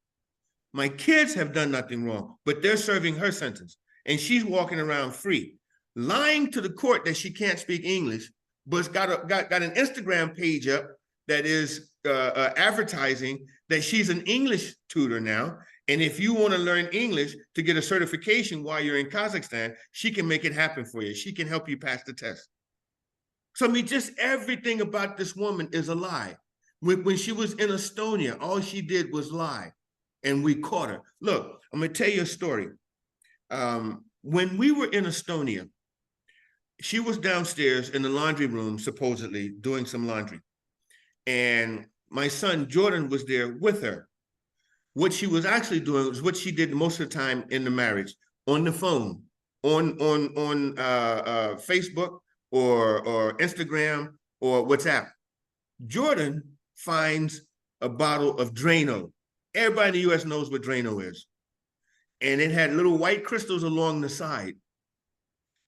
My kids have done nothing wrong, but they're serving her sentence. And she's walking around free, lying to the court that she can't speak English, but's got an Instagram page up that is advertising that she's an English tutor now. And if you want to learn English to get a certification while you're in Kazakhstan, she can make it happen for you. She can help you pass the test. So, I mean, just everything about this woman is a lie. When she was in Estonia, all she did was lie. And we caught her. Look, I'm going to tell you a story. When we were in Estonia, she was downstairs in the laundry room, supposedly doing some laundry. And my son, Jordan, was there with her. What she was actually doing was what she did most of the time in the marriage, on the phone, on Facebook or Instagram or WhatsApp. Jordan finds a bottle of Drano. Everybody in the US knows what Drano is. And it had little white crystals along the side.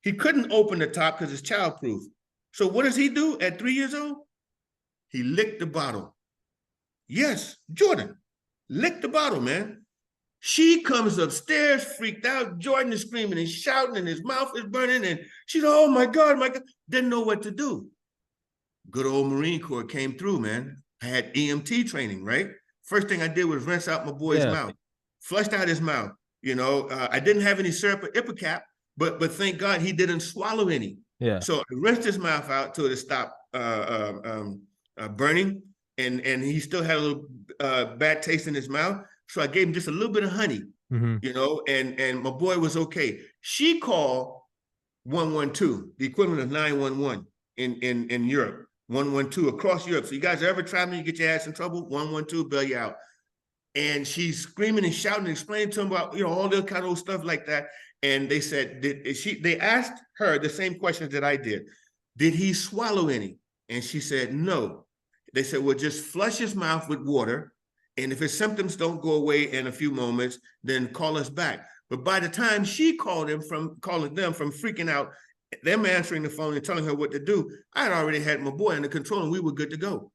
He couldn't open the top because it's childproof. So what does he do at 3 years old? He licked the bottle. Yes, Jordan, licked the bottle, man. She comes upstairs, freaked out. Jordan is screaming and shouting and his mouth is burning. And she's, oh my God, my God. Didn't know what to do. Good old Marine Corps came through, man. I had EMT training, right? First thing I did was rinse out my boy's mouth, flushed out his mouth. You know, I didn't have any syrup or Ipecac, but thank God he didn't swallow any. Yeah. So I rinsed his mouth out till it stopped burning, and he still had a little bad taste in his mouth. So I gave him just a little bit of honey, you know, and my boy was okay. She called 112, the equivalent of 911 in Europe. 112 across Europe. So you guys are ever traveling, you get your ass in trouble, 112 bail you out. And she's screaming and shouting and explaining to them about, you know, all the kind of stuff like that. And they said, they asked her the same questions that I did. Did he swallow any? And she said, no. They said, well, just flush his mouth with water. And if his symptoms don't go away in a few moments, then call us back. But by the time she called them from freaking out, them answering the phone and telling her what to do, I had already had my boy under control and we were good to go.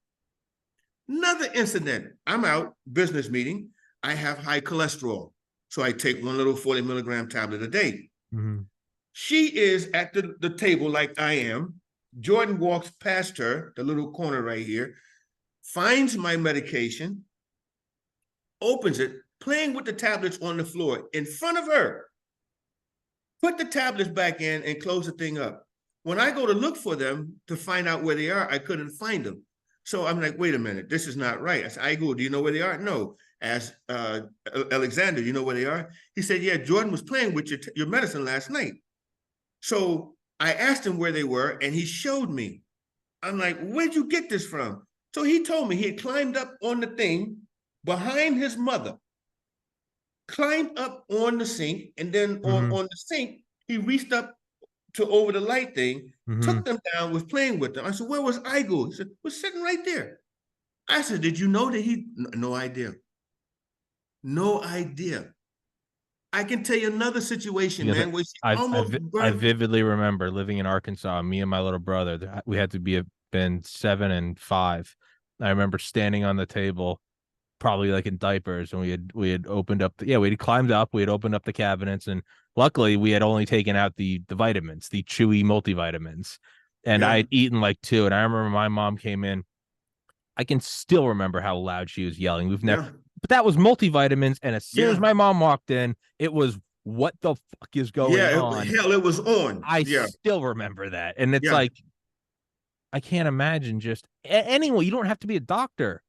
Another incident, I'm out, business meeting, I have high cholesterol. So I take one little 40 milligram tablet a day. She is at the table like I am. Jordan walks past her, the little corner right here, finds my medication, opens it, playing with the tablets on the floor in front of her. Put the tablets back in and close the thing up. When I go to look for them to find out where they are, I couldn't find them. So I'm like, wait a minute, this is not right. I said, I go, do you know where they are? No. Asked Alexander, you know where they are? He said, yeah, Jordan was playing with your medicine last night. So I asked him where they were and he showed me. I'm like, where'd you get this from? So he told me he had climbed up on the thing behind his mother, climbed up on the sink, and then on the sink, he reached up to over the light thing, took them down, was playing with them. I said, where was Igor? He said, was sitting right there. I said, did you know that he, no idea. No idea. I can tell you another situation, Because man, where she I almost I burned. vividly remember living in Arkansas. Me and my little brother, we had to been 7 and 5. I remember standing on the table, probably like in diapers, and we had opened up we had climbed up, we had opened up the cabinets, and luckily we had only taken out the vitamins, the chewy multivitamins, and I Yeah, had eaten like two. And I remember my mom came in. I can still remember how loud she was yelling. We've never, yeah, but that was multivitamins. And as soon as yeah, my mom walked in, it was what the fuck is going yeah. on? Hell, it was on. I Yeah, still remember that. And it's yeah, like, I can't imagine just anyone. You don't have to be a doctor.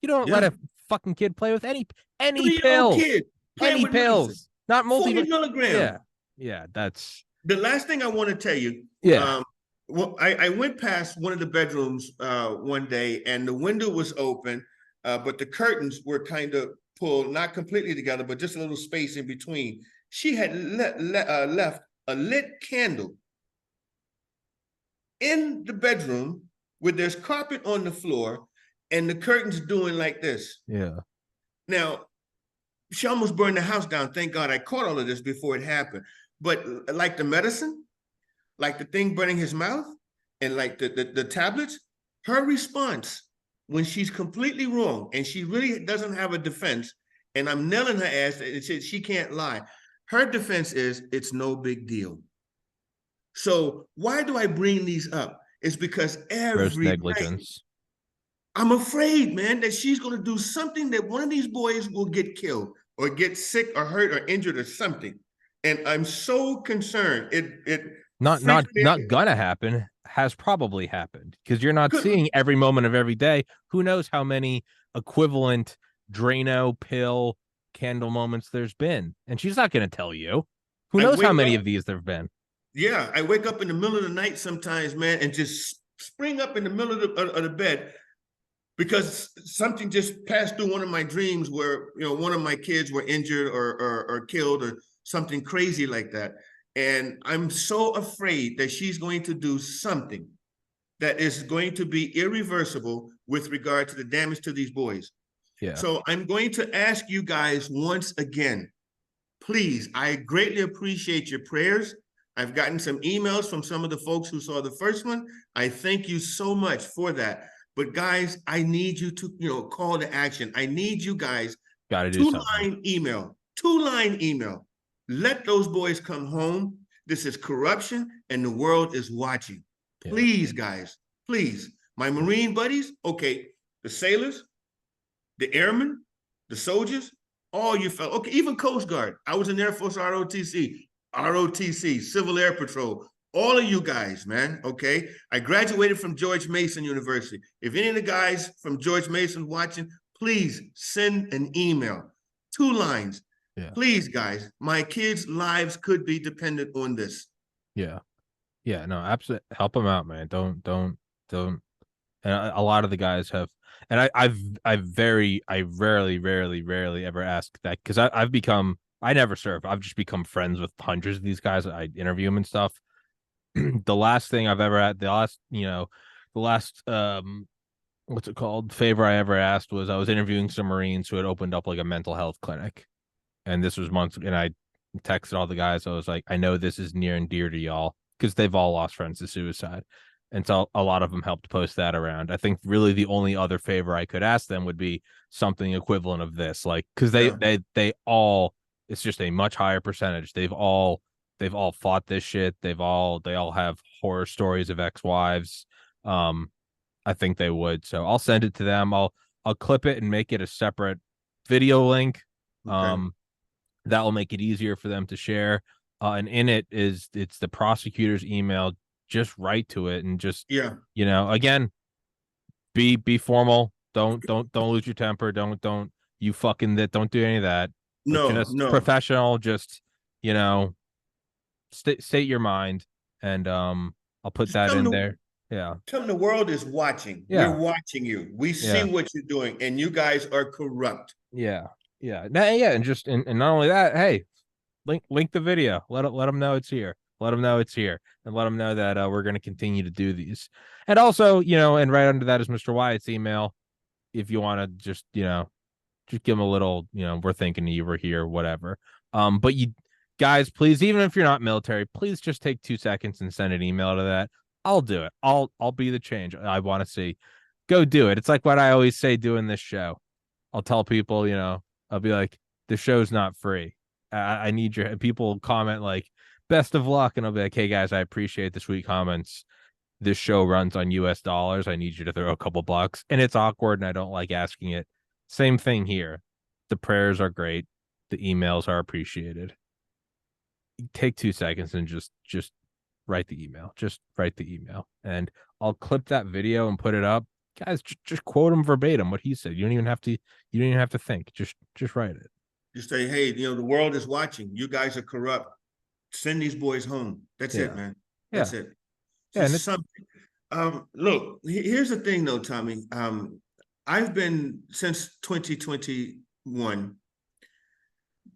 You don't let yeah. a fucking kid play with any 3-year-old pills, kid playing with medicine, not 40 multi. milligrams. Yeah, yeah, that's The last thing I want to tell you, yeah, well, I went past one of the bedrooms one day, and the window was open, but the curtains were kind of pulled, not completely together, but just a little space in between. She had left a lit candle in the bedroom where there's carpet on the floor and the curtains doing like this. yeah. Now, she almost burned the house down. Thank God I caught all of this before it happened. But like the medicine, like the thing burning his mouth, and like the tablets, her response when she's completely wrong and she really doesn't have a defense, and I'm nailing her ass, and she can't lie. Her defense is it's no big deal. So why do I bring these up? It's because Gross every night negligence. I'm afraid, man, that she's going to do something that one of these boys will get killed or get sick or hurt or injured or something. And I'm so concerned. It freaks me Not gonna happen. Has probably happened because you're not out. seeing every moment of every day. Who knows how many equivalent Drano pill candle moments there's been, and she's not going to tell you. Who I knows how wake many up, of these there've been? yeah, I wake up in the middle of the night sometimes, man, and just spring up in the middle of the bed because something just passed through one of my dreams where one of my kids were injured or killed or something crazy like that. And I'm so afraid that she's going to do something that is going to be irreversible with regard to the damage to these boys. Yeah, So I'm going to ask you guys once again, please, I greatly appreciate your prayers. I've gotten some emails from some of the folks who saw the first one. I thank you so much for that. But guys, I need you to, call to action. I need you guys, got to do two something. line email, 2-line email. Let those boys come home. This is corruption and the world is watching. Yeah, Please, guys, please. My Marine buddies, okay, the sailors, the airmen, the soldiers, all you fellow, okay, even Coast Guard. I was in Air Force ROTC, Civil Air Patrol. All of you guys, man, okay? I graduated from George Mason University. If any of the guys from George Mason watching, please send an email. 2 lines. yeah, Please, guys, my kids' lives could be dependent on this. yeah, yeah. No, absolutely. Help them out, man. Don't. And a lot of the guys have, and I rarely ever ask that because I've become, I never serve. I've just become friends with hundreds of these guys. I interview them and stuff. The last thing I've ever had, the last what's it called, favor I ever asked was I was interviewing some Marines who had opened up like a mental health clinic, and this was months, and I texted all the guys. I was like, I know this is near and dear to y'all because they've all lost friends to suicide. And so a lot of them helped post that around. I think really the only other favor I could ask them would be something equivalent of this, like because Yeah. they all, it's just a much higher percentage. They've all fought this shit. They all have horror stories of ex-wives. I think they would. So I'll send it to them. I'll clip it and make it a separate video link. Okay. That will make it easier for them to share. And in it's the prosecutor's email. Just write to it and just, Yeah. again, be formal. Don't lose your temper. Don't you fucking that. Don't do any of that. But No, just no. professional. Just you know, state your mind, and I'll put Just that tell in them there. Yeah, the world is watching. We're yeah, watching you. We see yeah, what you're doing, and you guys are corrupt. yeah, yeah. Yeah, and just and not only that, hey, link the video. Let them know it's here. Let them know it's here, and let them know that we're going to continue to do these. And also, and right under that is Mr. Wyatt's email. If you want to just just give them a little, we're thinking you were here, whatever. But you guys, please, even if you're not military, please just take 2 seconds and send an email to that. I'll do it. I'll be the change I want to see. Go do it. It's like what I always say doing this show. I'll tell people, I'll be like, the show's not free. I need your people comment like best of luck, and I'll be like, hey guys, I appreciate the sweet comments. This show runs on US dollars. I need you to throw a couple bucks. And it's awkward and I don't like asking it. Same thing here. The prayers are great. The emails are appreciated. Take 2 seconds and just write the email. Just write the email. And I'll clip that video and put it up. Guys, just quote him verbatim what he said. You don't even have to think. Just write it. Just say, hey, the world is watching. You guys are corrupt. Send these boys home. That's it, man. That's it. Yeah, and something. Look, here's the thing, though, Tommy. I've been since 2021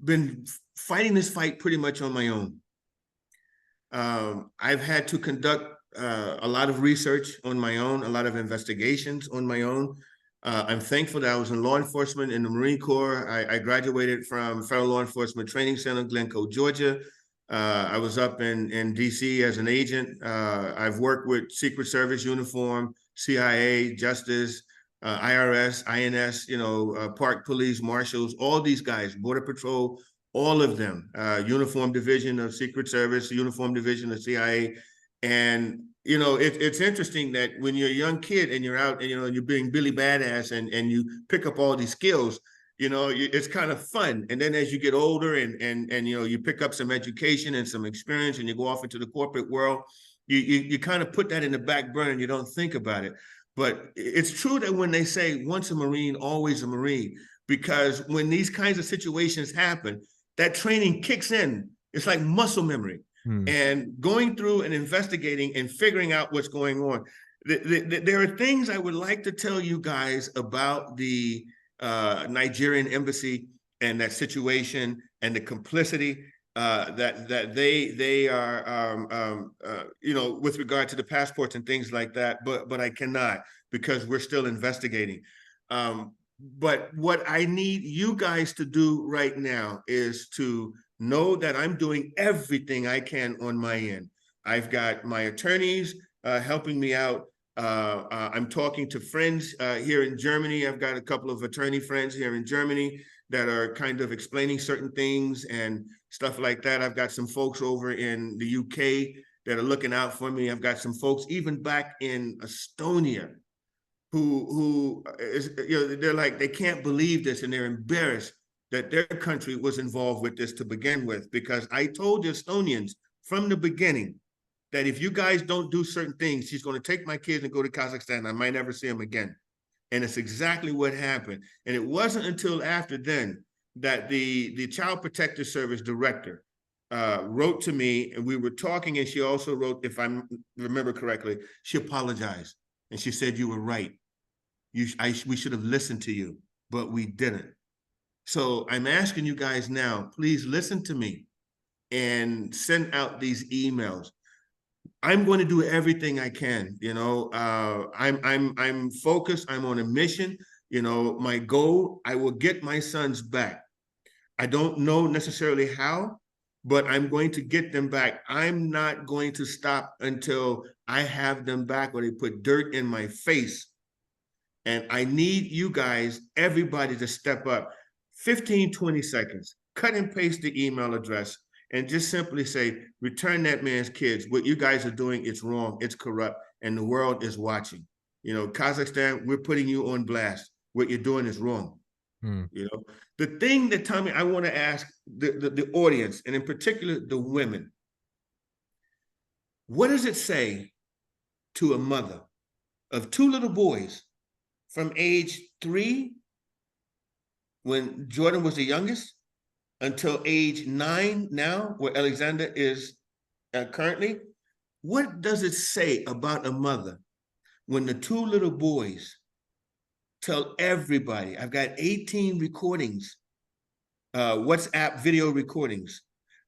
been fighting this fight pretty much on my own. I've had to conduct a lot of research on my own, a lot of investigations on my own. I'm thankful that I was in law enforcement in the Marine Corps. I graduated from Federal Law Enforcement Training Center, Glencoe, Georgia. I was up in DC as an agent. I've worked with Secret Service uniform, CIA, Justice, IRS, INS, Park Police, Marshals, all these guys, Border Patrol, all of them, Uniform Division of Secret Service, Uniform Division of CIA. And, it's interesting that when you're a young kid and you're out and, you're being Billy Badass and you pick up all these skills, it's kind of fun. And then as you get older and you pick up some education and some experience and you go off into the corporate world, you kind of put that in the back burner and you don't think about it. But it's true that when they say once a Marine, always a Marine, because when these kinds of situations happen, that training kicks in. It's like muscle memory. And going through and investigating and figuring out what's going on. There are things I would like to tell you guys about the Nigerian embassy and that situation and the complicity that they are, with regard to the passports and things like that. But I cannot, because we're still investigating. But what I need you guys to do right now is to know that I'm doing everything I can on my end. I've got my attorneys helping me out. I'm talking to friends here in Germany. I've got a couple of attorney friends here in Germany that are kind of explaining certain things and stuff like that. I've got some folks over in the UK that are looking out for me. I've got some folks even back in Estonia who is, they're like, they can't believe this and they're embarrassed that their country was involved with this to begin with, because I told the Estonians from the beginning that if you guys don't do certain things, she's going to take my kids and go to Kazakhstan. I might never see them again. And it's exactly what happened. And it wasn't until after then that the Child Protective Service director wrote to me, and we were talking, and she also wrote, if I remember correctly, she apologized. And she said, you were right. We should have listened to you, but we didn't. So I'm asking you guys now, please listen to me and send out these emails. I'm going to do everything I can. I'm focused. I'm on a mission. My goal, I will get my sons back. I don't know necessarily how, but I'm going to get them back. I'm not going to stop until I have them back, or they put dirt in my face. And I need you guys, everybody, to step up. 15, 20 seconds, cut and paste the email address and just simply say, return that man's kids. What you guys are doing, it's wrong, it's corrupt, and the world is watching. Kazakhstan, we're putting you on blast. What you're doing is wrong. The thing that, Tommy, I want to ask the audience, and in particular the women, what does it say to a mother of two little boys from age 3, when Jordan was the youngest, until age 9 now, where Alexander is currently? What does it say about a mother when the two little boys tell everybody? I've got 18 recordings, WhatsApp video recordings.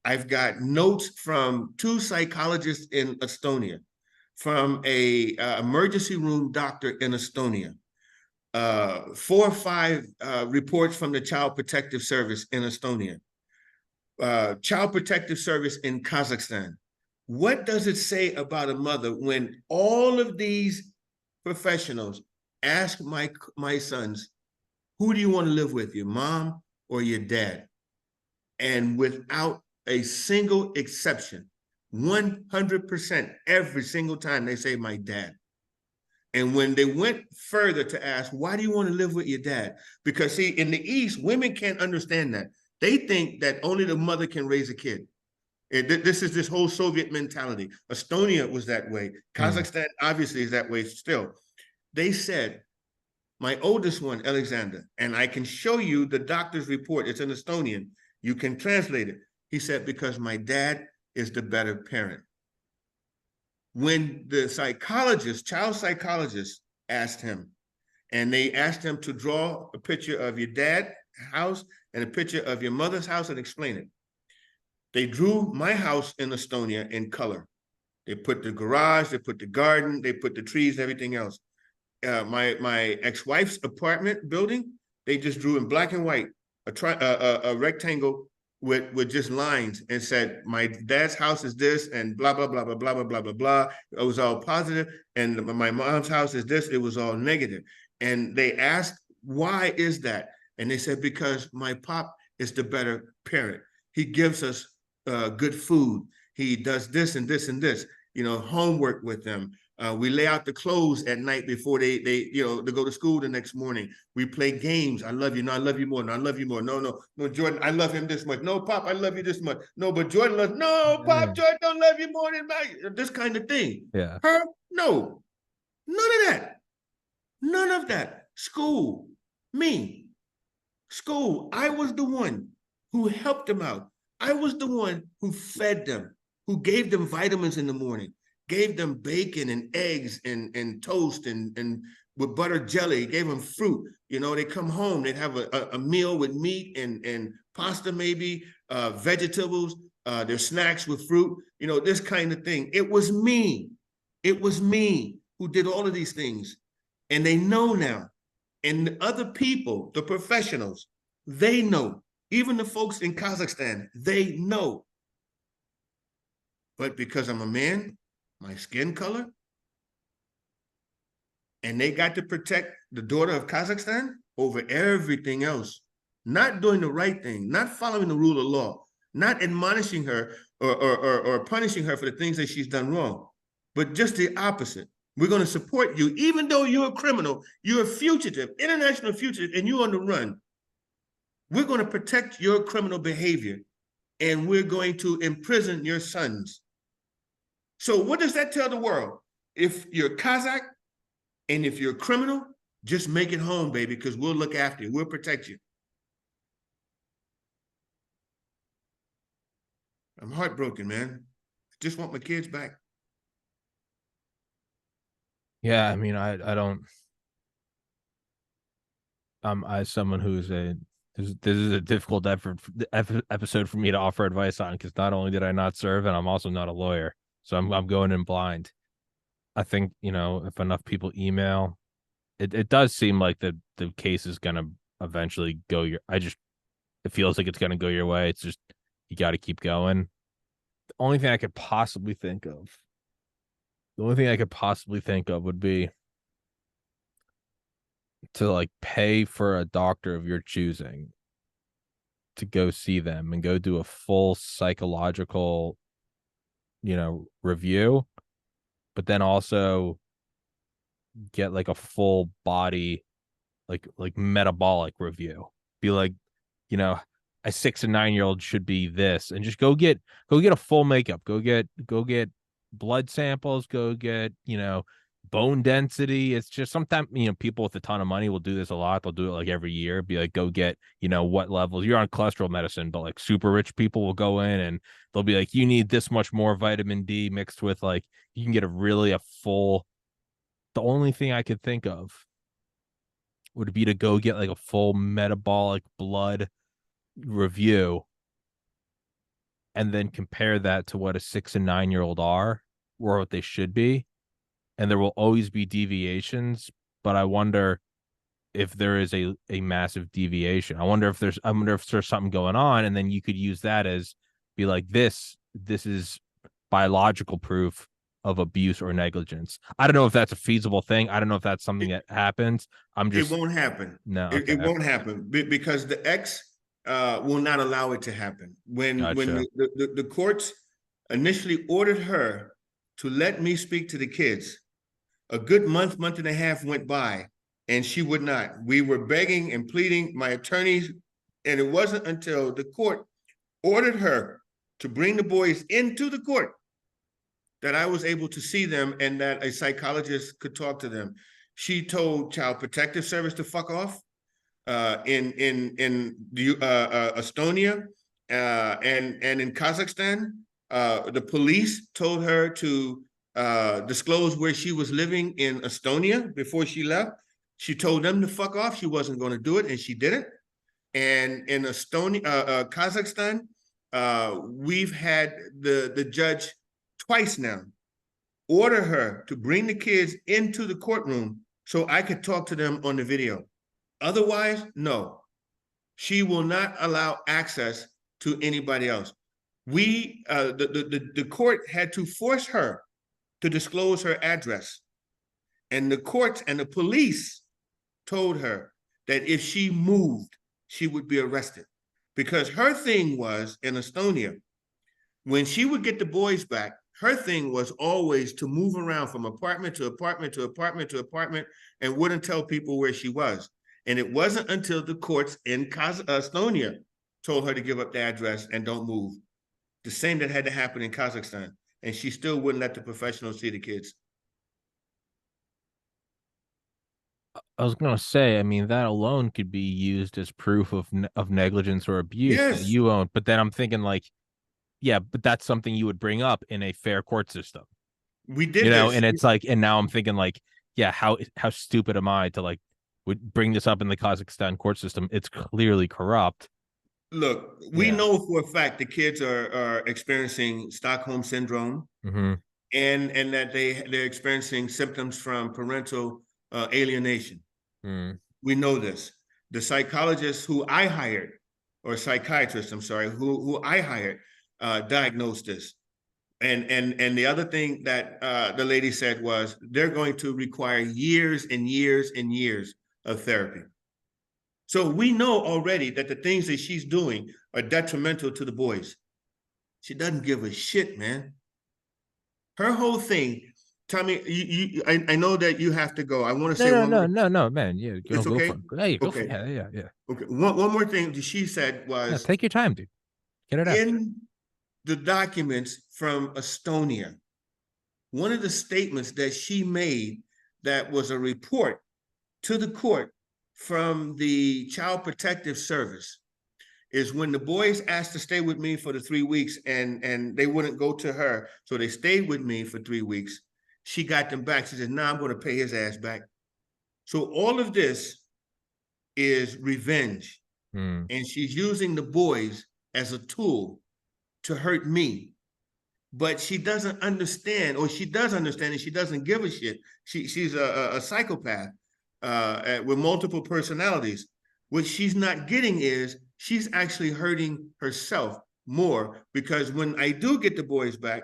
I've got notes from 2 psychologists in Estonia, from a emergency room doctor in Estonia, 4 or 5 reports from the Child Protective Service in Estonia, Child Protective Service in Kazakhstan. What does it say about a mother when all of these professionals ask my sons, who do you want to live with, your mom or your dad? And without a single exception, 100% every single time they say my dad. And when they went further to ask, why do you want to live with your dad? Because see, in the East, women can't understand that. They think that only the mother can raise a kid. This is this whole Soviet mentality. Estonia was that way. Kazakhstan obviously is that way still. They said, my oldest one, Alexander, and I can show you the doctor's report. It's in Estonian. You can translate it. He said, because my dad is the better parent. When the psychologist, child psychologist, asked him, and they asked him to draw a picture of your dad's house and a picture of your mother's house and explain it. They drew my house in Estonia in color. They put the garage, they put the garden, they put the trees, everything else. My ex-wife's apartment building, they just drew in black and white, a rectangle with just lines, and said, my dad's house is this, and blah, blah, blah, blah, blah, blah, blah, blah, blah. It was all positive. And my mom's house is this, it was all negative. And they asked, why is that? And they said, because my pop is the better parent. He gives us good food. He does this and this and this, homework with them. We lay out the clothes at night before they go to school the next morning. We play games. I love you. No, I love you more. No, I love you more. No, Jordan, I love him this much. No, Pop, I love you this much. No, but Jordan loves, no, Pop, Jordan don't love you more than this kind of thing. Yeah. Her, no. None of that. None of that. School, me. School, I was the one who helped them out. I was the one who fed them, who gave them vitamins in the morning, gave them bacon and eggs and toast and with butter jelly, gave them fruit. They come home, they'd have a meal with meat and pasta maybe, vegetables, their snacks with fruit, this kind of thing. It was me. It was me who did all of these things. And they know now. And other people, the professionals, they know. Even the folks in Kazakhstan, they know. But because I'm a man, my skin color, and they got to protect the daughter of Kazakhstan over everything else, not doing the right thing, not following the rule of law, not admonishing her or punishing her for the things that she's done wrong, but just the opposite. We're going to support you, even though you're a criminal, you're a fugitive, international fugitive, and you're on the run. We're going to protect your criminal behavior, and we're going to imprison your sons. So what does that tell the world? If you're Kazakh and if you're a criminal, just make it home, baby, because we'll look after you. We'll protect you. I'm heartbroken, man. I just want my kids back. Yeah, I mean, I don't. As someone who's this is a difficult episode for me to offer advice on, because not only did I not serve, and I'm also not a lawyer, so I'm going in blind. I think if enough people email, it does seem like the case is gonna eventually go your. It feels like it's gonna go your way. It's just you got to keep going. The only thing I could possibly think of would be to pay for a doctor of your choosing to go see them and go do a full psychological review, but then also get a full body metabolic review. Be like, a 6 and 9-year-old should be this, and just go get a full makeup, go get blood samples, go get bone density. It's just sometimes people with a ton of money will do this a lot. They'll do it every year. Be like, go get what levels you're on cholesterol medicine, but super rich people will go in and they'll be like, you need this much more vitamin D mixed with you can get a full. The only thing I could think of would be to go get a full metabolic blood review and then compare that to what a 6 and 9-year-old are or what they should be. And there will always be deviations, but I wonder if there is a massive deviation. I wonder if there's something going on, and then you could use that as be like this is biological proof of abuse or negligence. I don't know if that's a feasible thing. I don't know if that's something that happens. It won't happen. No, It, okay. it won't happen because the ex will not allow it to happen. When Gotcha. the courts initially ordered her to let me speak to the kids, a good month and a half went by, and she would not. We were begging and pleading, my attorneys, and it wasn't until the court ordered her to bring the boys into the court that I was able to see them and that a psychologist could talk to them. She told Child Protective Service to fuck off in Estonia and in Kazakhstan. The police told her to disclose where she was living in Estonia before she left. She told them to fuck off. She wasn't going to do it, and she didn't. And in Estonia, Kazakhstan, we've had the judge twice now order her to bring the kids into the courtroom so I could talk to them on the video. Otherwise, no. She will not allow access to anybody else. The court had to force her to disclose her address. And the courts and the police told her that if she moved, she would be arrested. Because her thing was in Estonia, when she would get the boys back, her thing was always to move around from apartment to apartment to apartment to apartment and wouldn't tell people where she was. And it wasn't until the courts in Estonia told her to give up the address and don't move. The same that had to happen in Kazakhstan. And she still wouldn't let the professionals see the kids. I was gonna say, I mean, that alone could be used as proof of negligence or abuse that Yes. you own. But then I'm thinking like, yeah, but that's something you would bring up in a fair court system, We did this. and it's like, and now I'm thinking like, yeah, how stupid am I to like would bring this up in the Kazakhstan court system? It's clearly corrupt. Look, we know for a fact the kids are experiencing Stockholm syndrome, and that they're experiencing symptoms from parental alienation. We know this. The psychologists who I hired, or psychiatrists, I'm sorry, who I hired, diagnosed this. And the other thing that the lady said was they're going to require years and years and years of therapy. So we know already that the things that she's doing are detrimental to the boys. She doesn't give a shit, man. Her whole thing, Tommy, I know that you have to go. I want to say one more. No, man. Yeah, It's go okay. for it. Hey, go for Okay. it. Yeah. Okay. One more thing that she said Yeah, was take your time, dude. Get it out. in the documents from Estonia, one of the statements that she made that was a report to the court from the Child Protective Service is when the boys asked to stay with me for the 3 weeks and they wouldn't go to her, so they stayed with me for 3 weeks. She got them back. She said, "Nah, I'm going to pay his ass back." So all of this is revenge, and she's using the boys as a tool to hurt me. But she doesn't understand, or she does understand, and she doesn't give a shit. She's a psychopath with multiple personalities. What she's not getting is she's actually hurting herself more, because when I do get the boys back,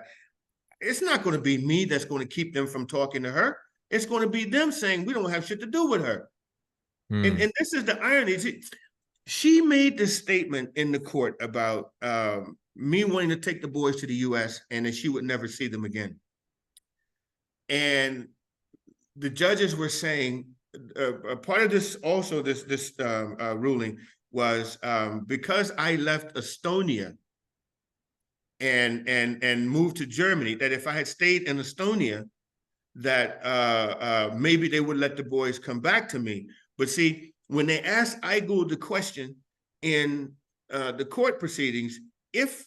it's not going to be me that's going to keep them from talking to her. It's going to be them saying we don't have shit to do with her. And this is the irony. She made this statement in the court about me wanting to take the boys to the U.S. and that she would never see them again. And the judges were saying, part of this also, this ruling was because I left Estonia and moved to Germany, that if I had stayed in Estonia, that maybe they would let the boys come back to me. But see, when they asked Aigul the question in the court proceedings, if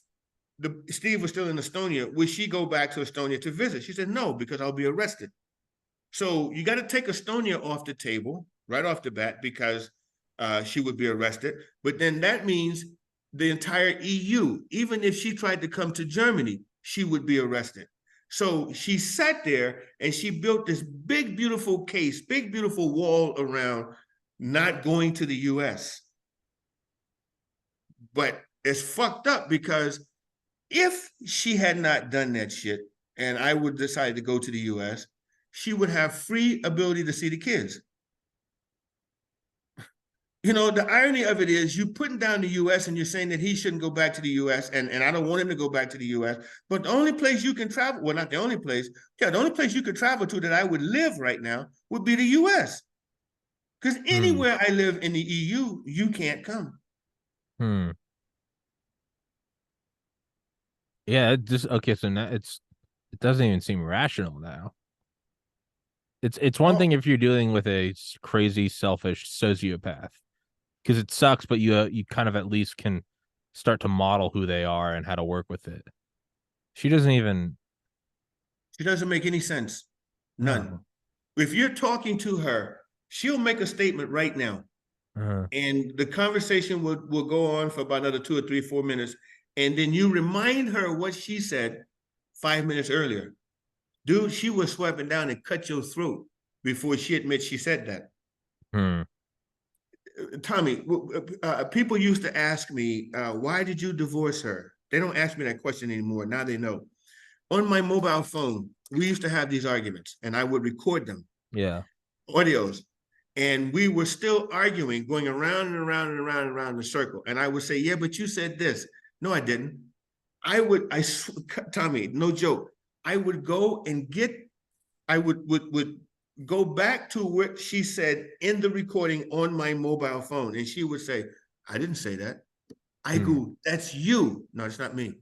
Steve was still in Estonia, would she go back to Estonia to visit? She said, no, because I'll be arrested. So you got to take Estonia off the table right off the bat, because she would be arrested. But then that means the entire EU, even if she tried to come to Germany, she would be arrested. So she sat there and she built this big, beautiful case, big, beautiful wall around not going to the US. But it's fucked up because if she had not done that shit and I would decide to go to the US, she would have free ability to see the kids. You know, the irony of it is you putting down the US and you're saying that he shouldn't go back to the US, and I don't want him to go back to the US, but the only place you can travel, well, not the only place, the only place you could travel to that I would live right now would be the US. Because anywhere I live in the EU, you can't come. Yeah, it just okay. So now it doesn't even seem rational now. It's one thing if you're dealing with a crazy, selfish sociopath, because it sucks, but you kind of at least can start to model who they are and how to work with it. She doesn't even. She doesn't make any sense. None. No. If you're talking to her, she'll make a statement right now. And the conversation will go on for about another 2 or 3, 4 minutes. And then you remind her what she said 5 minutes earlier. Dude, she was swiping down and cut your throat before she admits she said that. Tommy, people used to ask me, why did you divorce her? They don't ask me that question anymore. Now they know. On my mobile phone, we used to have these arguments, and I would record them. Yeah. Audios. And we were still arguing, going around and around and around and around the circle. And I would say, yeah, but you said this. No, I didn't. Tommy, no joke. I would go and would go back to what she said in the recording on my mobile phone. And she would say, I didn't say that. I go, that's you. No, it's not me.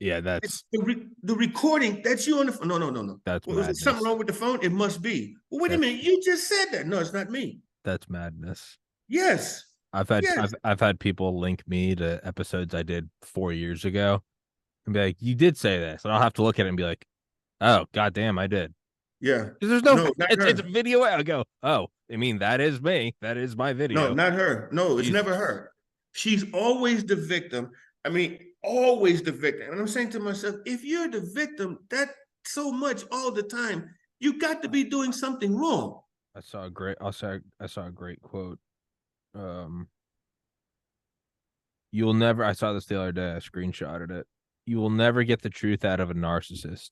Yeah, that's the recording. That's you on the phone. No. That's was it something wrong with the phone? It must be. Well, wait a minute. You just said that. No, it's not me. That's madness. Yes. I've had people link me to episodes I did 4 years ago and be like, you did say this. And I'll have to look at it and be like, oh, goddamn, I did. Yeah. There's it's a video. I go, oh, I mean, that is me. That is my video. No, not her. No, it's never her. She's always the victim. I mean, always the victim. And I'm saying to myself, if you're the victim that so much all the time, you got to be doing something wrong. I saw a great quote. You'll never, I saw this the other day, I screenshotted it. You will never get the truth out of a narcissist.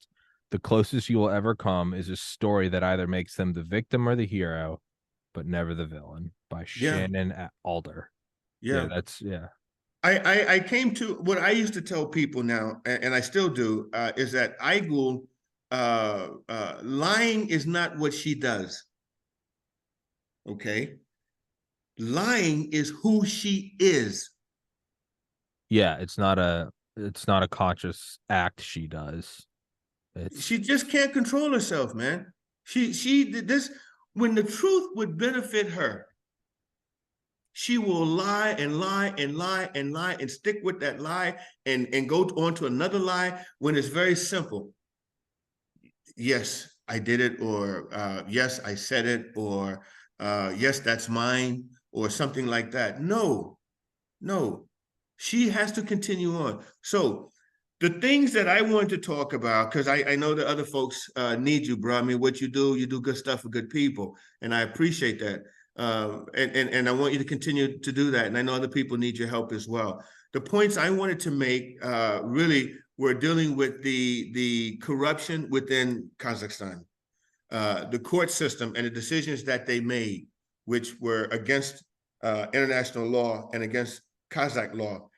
The closest you will ever come is a story that either makes them the victim or the hero, but never the villain, by Shannon Alder. Yeah. Yeah. I came to what I used to tell people now, and I still do, is that Igul, lying is not what she does. Okay? Lying is who she is. Yeah, it's not a conscious act she does. She just can't control herself, man. She did this when the truth would benefit her. She will lie and lie and lie and lie and stick with that lie and go on to another lie when it's very simple. Yes, I did it, or yes, I said it, or yes, that's mine, or something like that. No. She has to continue on. So the things that I want to talk about, because I know the other folks need you, bro. I mean, what you do good stuff for good people, and I appreciate that. And I want you to continue to do that. And I know other people need your help as well. The points I wanted to make really were dealing with the corruption within Kazakhstan, the court system and the decisions that they made, which were against international law and against Kazakh law.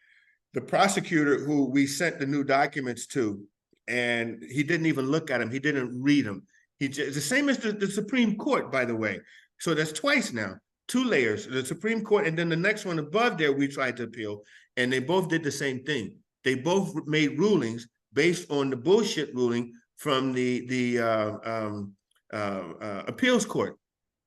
The prosecutor who we sent the new documents to, and he didn't even look at them. He didn't read them. He just, the same as the Supreme Court, by the way. So that's twice now, 2 layers, the Supreme Court, and then the next one above there, we tried to appeal, and they both did the same thing. They both made rulings based on the bullshit ruling from the appeals court.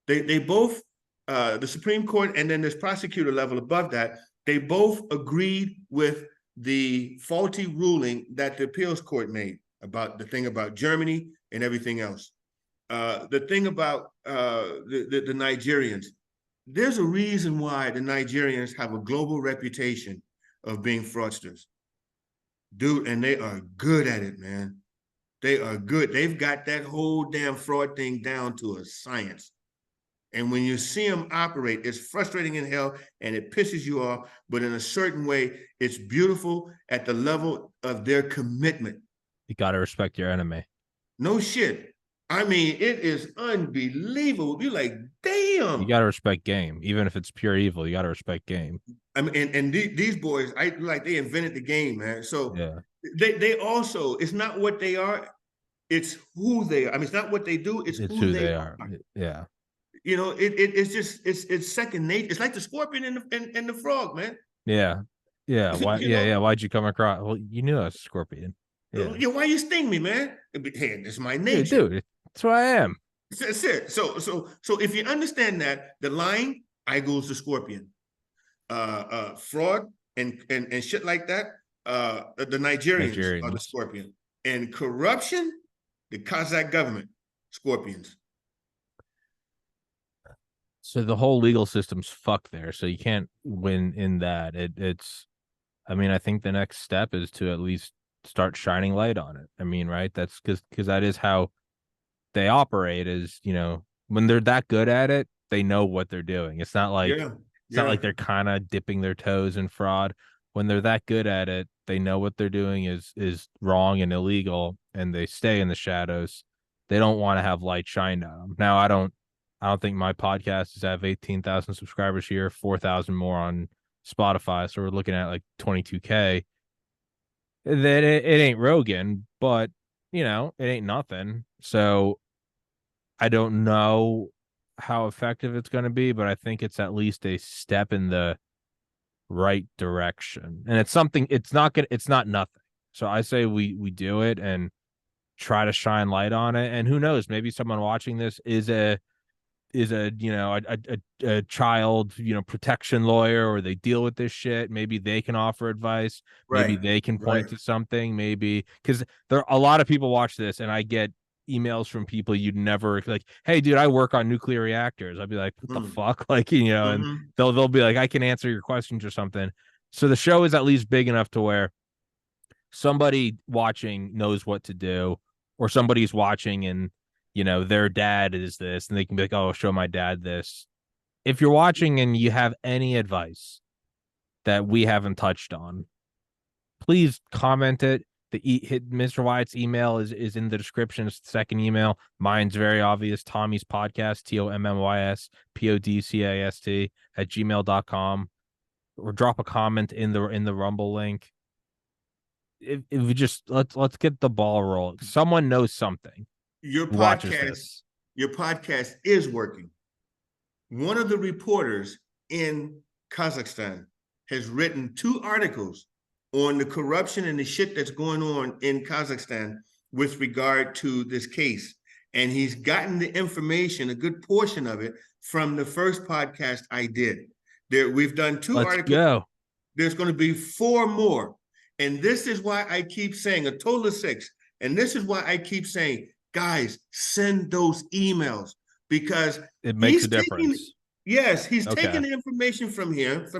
They both, the Supreme Court and then this prosecutor level above that, they both agreed with the faulty ruling that the appeals court made about the thing about Germany and everything else. The thing about the Nigerians, there's a reason why the Nigerians have a global reputation of being fraudsters. Dude, and they are good at it, man. They are good. They've got that whole damn fraud thing down to a science. And when you see them operate, it's frustrating in hell and it pisses you off. But in a certain way, it's beautiful at the level of their commitment. You got to respect your enemy. No shit. I mean, it is unbelievable. You're like, damn. You got to respect game, even if it's pure evil. You got to respect game. I mean, and these boys, they invented the game, man. So yeah, they also, it's not what they are, it's who they are. I mean, it's not what they do, it's who they are. Yeah. You know, it's just it's second nature. It's like the scorpion and the frog, man. Yeah. Yeah. Why? Yeah. Why'd you come across? Well, you knew I was a scorpion. Yeah. Why you sting me, man? Hey, it's my nature, dude. That's who I am. That's it. So if you understand that, the lion, I goes the scorpion. Fraud and shit like that. The Nigerians are the scorpion, and corruption, the Kazakh government, scorpions. So the whole legal system's fucked there. So you can't win in that. It's, I mean, I think the next step is to at least start shining light on it. I mean, right? That's because that is how they operate. Is, you know, when they're that good at it, they know what they're doing. It's not like it's not like they're kind of dipping their toes in fraud. When they're that good at it, they know what they're doing is wrong and illegal, and they stay in the shadows. They don't want to have light shined on them. Now, I don't think my podcast is have 18,000 subscribers here, 4,000 more on Spotify. So we're looking at like 22K. That it ain't Rogan, but you know, it ain't nothing. So I don't know how effective it's going to be, but I think it's at least a step in the right direction. And it's something, it's not nothing. So I say we do it and try to shine light on it. And who knows, maybe someone watching this is a you know a child, you know, protection lawyer, or they deal with this shit. Maybe they can offer advice. Maybe they can point to something. Maybe because there are a lot of people watch this, and I get emails from people you'd never like. Hey, dude, I work on nuclear reactors. I'd be like, what the fuck, like, you know, and they'll be like, I can answer your questions or something. So the show is at least big enough to where somebody watching knows what to do, or somebody's watching and, you know, their dad is this, and they can be like, oh, show my dad this. If you're watching and you have any advice that we haven't touched on, please comment it. Hit Mr. Wyatt's email is in the description. It's the second email. Mine's very obvious. Tommy's podcast, TOMMYS PODCAST @gmail.com, or drop a comment in the Rumble link. If we just let's get the ball rolling. Someone knows something. Your podcast is working. One of the reporters in Kazakhstan has written 2 articles on the corruption and the shit that's going on in Kazakhstan with regard to this case. And he's gotten the information, a good portion of it, from the first podcast I did. We've done 2 articles. Go. There's going to be 4 more. And this is why I keep saying a total of 6. And this is why I keep saying, guys, send those emails, because it makes a difference. He's taking the information from here,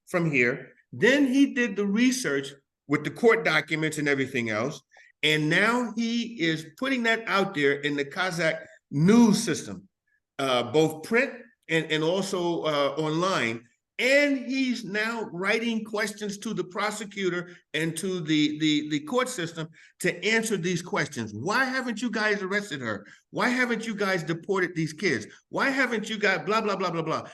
from here. Then he did the research with the court documents and everything else. And now he is putting that out there in the Kazakh news system, both print and also online. And he's now writing questions to the prosecutor and to the court system to answer these questions. Why haven't you guys arrested her? Why haven't you guys deported these kids? Why haven't you guys blah, blah, blah, blah, blah.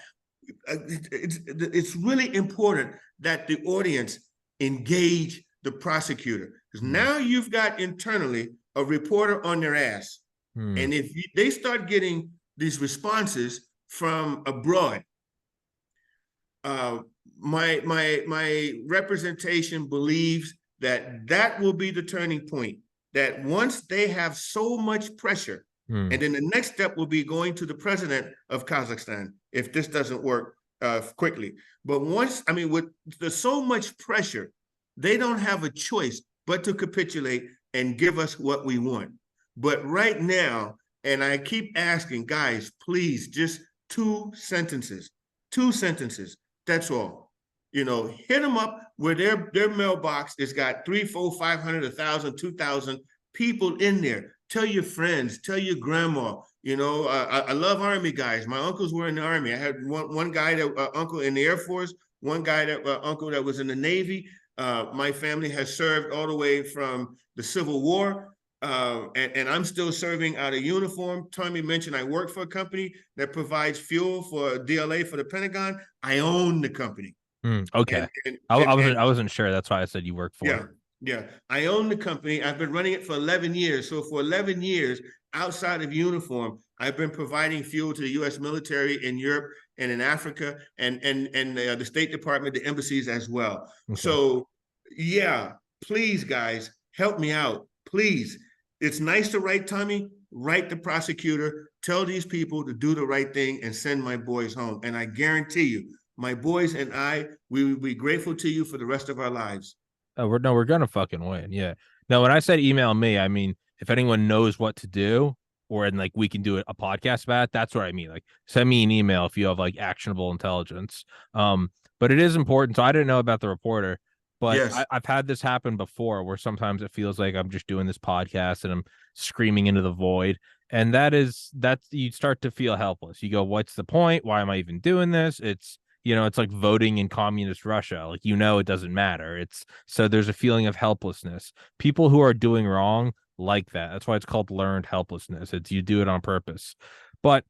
It's really important that the audience engage the prosecutor, because now you've got internally a reporter on their ass. And if they start getting these responses from abroad, my representation believes that will be the turning point. That once they have so much pressure, and then the next step will be going to the president of Kazakhstan if this doesn't work quickly. But with so much pressure, they don't have a choice but to capitulate and give us what we want. But right now, and I keep asking, guys, please, just 2 sentences. That's all. You know, hit them up where their mailbox has got 300, 400, 500, 1,000, 2,000 people in there. Tell your friends, tell your grandma. You know, I love Army guys. My uncles were in the Army. I had one guy that uncle in the Air Force, one guy that uncle that was in the Navy. My family has served all the way from the Civil War, and I'm still serving out of uniform. Tommy mentioned I work for a company that provides fuel for DLA for the Pentagon. I own the company. Okay. And, I wasn't sure. That's why I said you work for it. yeah, yeah. I own the company. I've been running it for 11 years. So for 11 years, outside of uniform, I've been providing fuel to the U.S. military in Europe and in Africa, and the State Department, the embassies as well. Okay. So yeah, please, guys, help me out, please. It's nice to write Tommy, write the prosecutor, tell these people to do the right thing and send my boys home. And I guarantee you, my boys and we will be grateful to you for the rest of our lives. Oh, we're gonna fucking win. Yeah. No, when I said email me, I mean if anyone knows what to do, or and like we can do a podcast about it, that's what I mean. Like send me an email if you have like actionable intelligence. But it is important. So I didn't know about the reporter, but Yes. I've had this happen before where sometimes it feels like I'm just doing this podcast and I'm screaming into the void. And that's you start to feel helpless. You go, what's the point? Why am I even doing this? It's like voting in communist Russia. Like, it doesn't matter. So there's a feeling of helplessness. People who are doing wrong like that. That's why it's called learned helplessness. It's you do it on purpose. But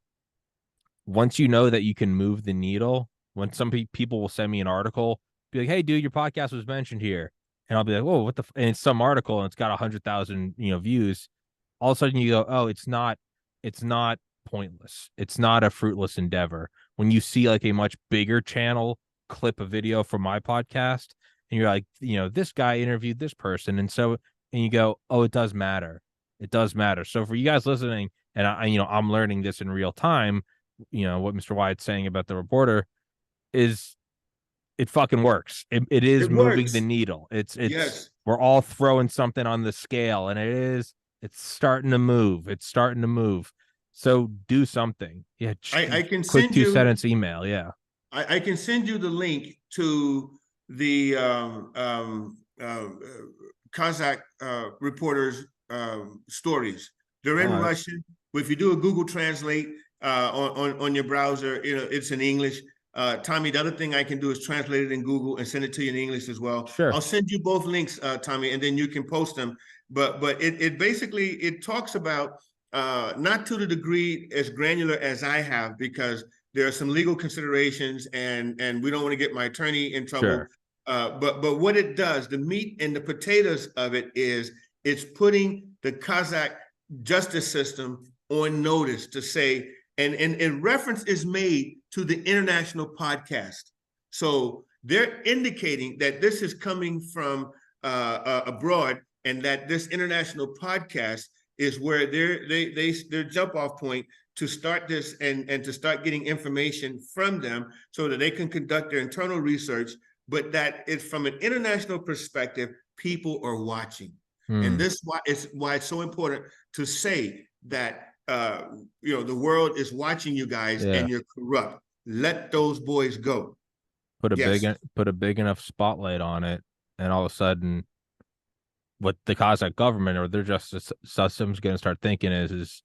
once you know that you can move the needle, when some people will send me an article, be like, hey, dude, your podcast was mentioned here. And I'll be like, whoa, what the? And it's some article and it's got 100,000, views. All of a sudden you go, oh, it's not pointless. It's not a fruitless endeavor. When you see like a much bigger channel clip a video from my podcast and you're like, this guy interviewed this person. And you go, oh, it does matter. It does matter. So for you guys listening, and I'm learning this in real time, what Mr. Wyatt's saying about the reporter is it fucking works. It is moving the needle. Yes. We're all throwing something on the scale and it's starting to move. It's starting to move. So do something. Yeah. I can quick send you 2-sentence email. Yeah. I can send you the link to the Kazakh reporters' stories. They're in Russian, but if you do a Google Translate on your browser, it's in English. Tommy, the other thing I can do is translate it in Google and send it to you in English as well. Sure. I'll send you both links, Tommy, and then you can post them. But it basically talks about not to the degree as granular as I have, because there are some legal considerations and we don't want to get my attorney in trouble. Sure. But what it does, the meat and the potatoes of it is it's putting the Kazakh justice system on notice to say, and reference is made to the international podcast. So they're indicating that this is coming from abroad and that this international podcast is where their jump off point to start this and to start getting information from them so that they can conduct their internal research, but that it's from an international perspective, people are watching. And this is why it's so important to say that the world is watching you guys and you're corrupt. Let those boys go. Put a big enough spotlight on it, and all of a sudden what the Kazakh government or their justice system's going to start thinking is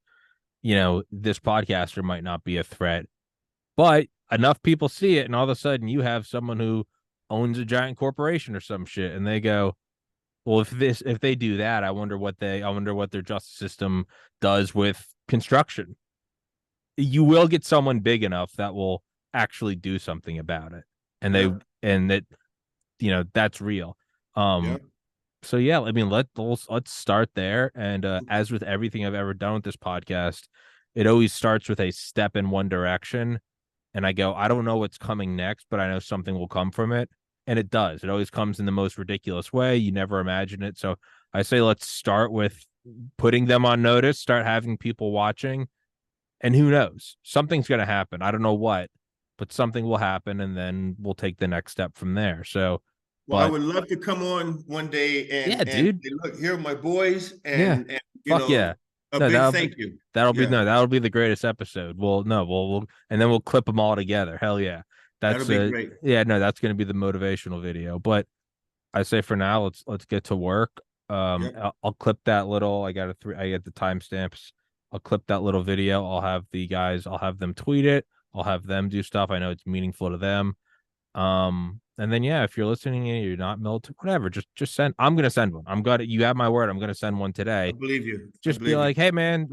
this podcaster might not be a threat, but enough people see it, and all of a sudden you have someone who owns a giant corporation or some shit, and they go, well, if they do that, I wonder what their justice system does with construction. You will get someone big enough that will actually do something about it, and that's real. So yeah, I mean, let's start there. And as with everything I've ever done with this podcast, it always starts with a step in one direction, and I go, I don't know what's coming next, but I know something will come from it. And it does. It always comes in the most ridiculous way. You never imagine it. So I say let's start with putting them on notice, start having people watching, and who knows? Something's going to happen. I don't know what, but something will happen, and then we'll take the next step from there. So, I would love to come on one day and dude. Look, here are my boys, and big thank you. That'll be the greatest episode. We'll and then we'll clip them all together. Hell yeah. That'll be great. Yeah, no, that's going to be the motivational video. But I say for now, let's get to work. Yep. I'll clip that little. I got I get the timestamps. I'll clip that little video. I'll have the guys. I'll have them tweet it. I'll have them do stuff. I know it's meaningful to them. And then yeah, if you're listening and you're not military, whatever, just send. I'm gonna send one. I'm gonna. You have my word. I'm gonna send one I today. believe you. I Just be believe you. like, hey man,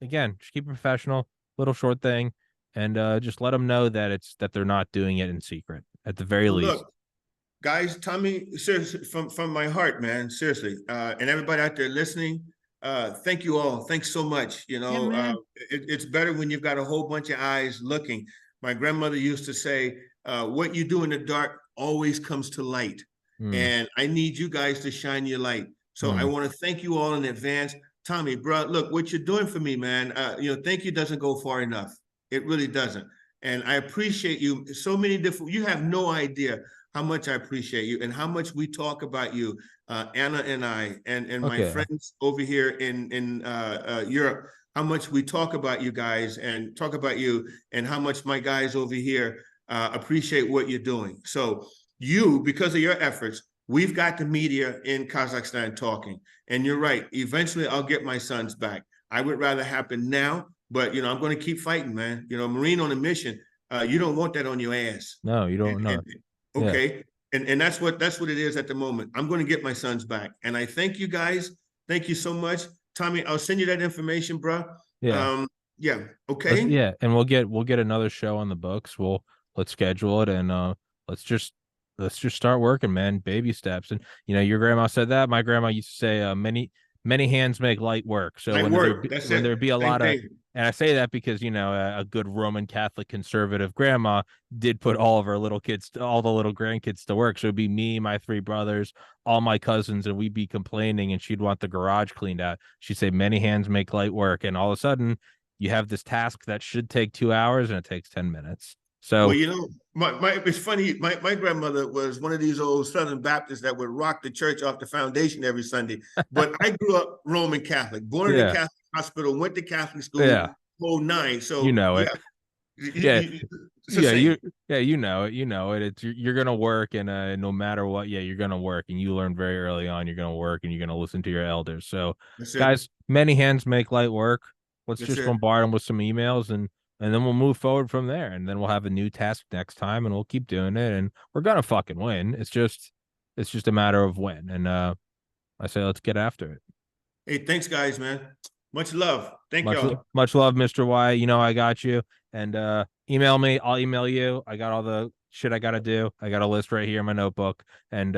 again, just keep it professional. Little short thing, and just let them know that they're not doing it in secret at the very Well, least. look, guys, Tommy, seriously, from my heart, man, seriously, and everybody out there listening, thank you all. Thanks so much. Yeah, man. It's better when you've got a whole bunch of eyes looking. My grandmother used to say, "What you do in the dark always comes to light," Mm, and I need you guys to shine your light. So I mm. want to thank you all in advance. Tommy, bro, look what you're doing for me, man. Thank you doesn't go far enough. It really doesn't. And I appreciate you so many different. You have no idea how much I appreciate you and how much we talk about you, Anna and I, and my Okay. friends over here in Europe. How much we talk about you guys and talk about you, and how much my guys over here appreciate what you're doing. So you, because of your efforts, we've got the media in Kazakhstan talking. And you're right. Eventually, I'll get my sons back. I would rather happen now, but I'm going to keep fighting, man. Marine on a mission. You don't want that on your ass. No, you don't know. Yeah. Okay. And that's what it is at the moment. I'm going to get my sons back. And I thank you guys. Thank you so much. Tommy, I'll send you that information, bro. Yeah. Yeah. Okay. Yeah, and we'll get another show on the books. Let's schedule it and let's just let's just start working, man. Baby steps. And your grandma said that. My grandma used to say many hands make light work. So Light work. That's when it. there'd be a Same lot of, thing. and I say that because a good Roman Catholic conservative grandma did put all of her little kids, all the little grandkids to work. So it'd be me, my three brothers, all my cousins, and we'd be complaining, and she'd want the garage cleaned out. She'd say many hands make light work, and all of a sudden you have this task that should take 2 hours and it takes 10 minutes. Well, So it's funny. My grandmother was one of these old Southern Baptists that would rock the church off the foundation every Sunday. But I grew up Roman Catholic, born in a yeah, Catholic hospital, went to Catholic school, yeah, whole nine. you So know yeah, it. Yeah, it's the same. you know it. You know it. It's you're gonna work, and no matter what, yeah, you're gonna work, and you learn very early on. You're gonna work, and you're gonna listen to your elders. So, That's it. guys, many hands make light work. Let's That's just it. bombard them with some emails, and then we'll move forward from there. And then we'll have a new task next time, and we'll keep doing it, and we're gonna fucking win. It's just a matter of when. And I say let's get after it. Hey, thanks, guys, man. Much love. Thank y'all. Much love, Mr. Y. I got you. And email me. I'll email you. I got all the shit I gotta do. I got a list right here in my notebook. And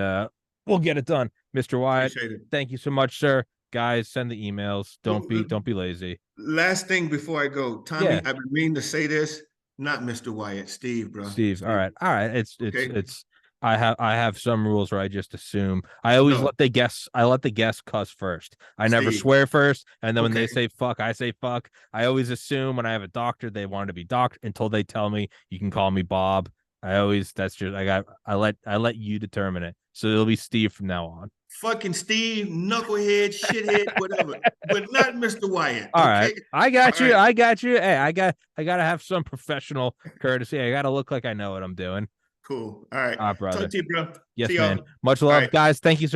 we'll get it done. Mr. Wyatt, Appreciate it. thank you so much, sir. Guys, send the emails. Well, Don't be lazy. last thing before I go, Tommy, Yeah, I've been meaning to say this. Not Mr. Wyatt, Steve, bro. Steve. All Steve. right. All right. Okay. It's I have some rules where I just assume. I always No, let the guests cuss first. I never Steve. swear first, and then when Okay. they say fuck, I say fuck. I always assume when I have a doctor, they want to be doctor until they tell me you can call me Bob. That's just I let you determine it. So it'll be Steve from now on. Fucking Steve, knucklehead, shithead, whatever, but not Mr. Wyatt. All right. Okay. I got All you. right. I got you. Hey, I gotta have some professional courtesy. I gotta look like I know what I'm doing. Cool. All right. Ah, Talk brother. to you, bro. See Yes, man. y'all. Much All love, right. guys. Thank you so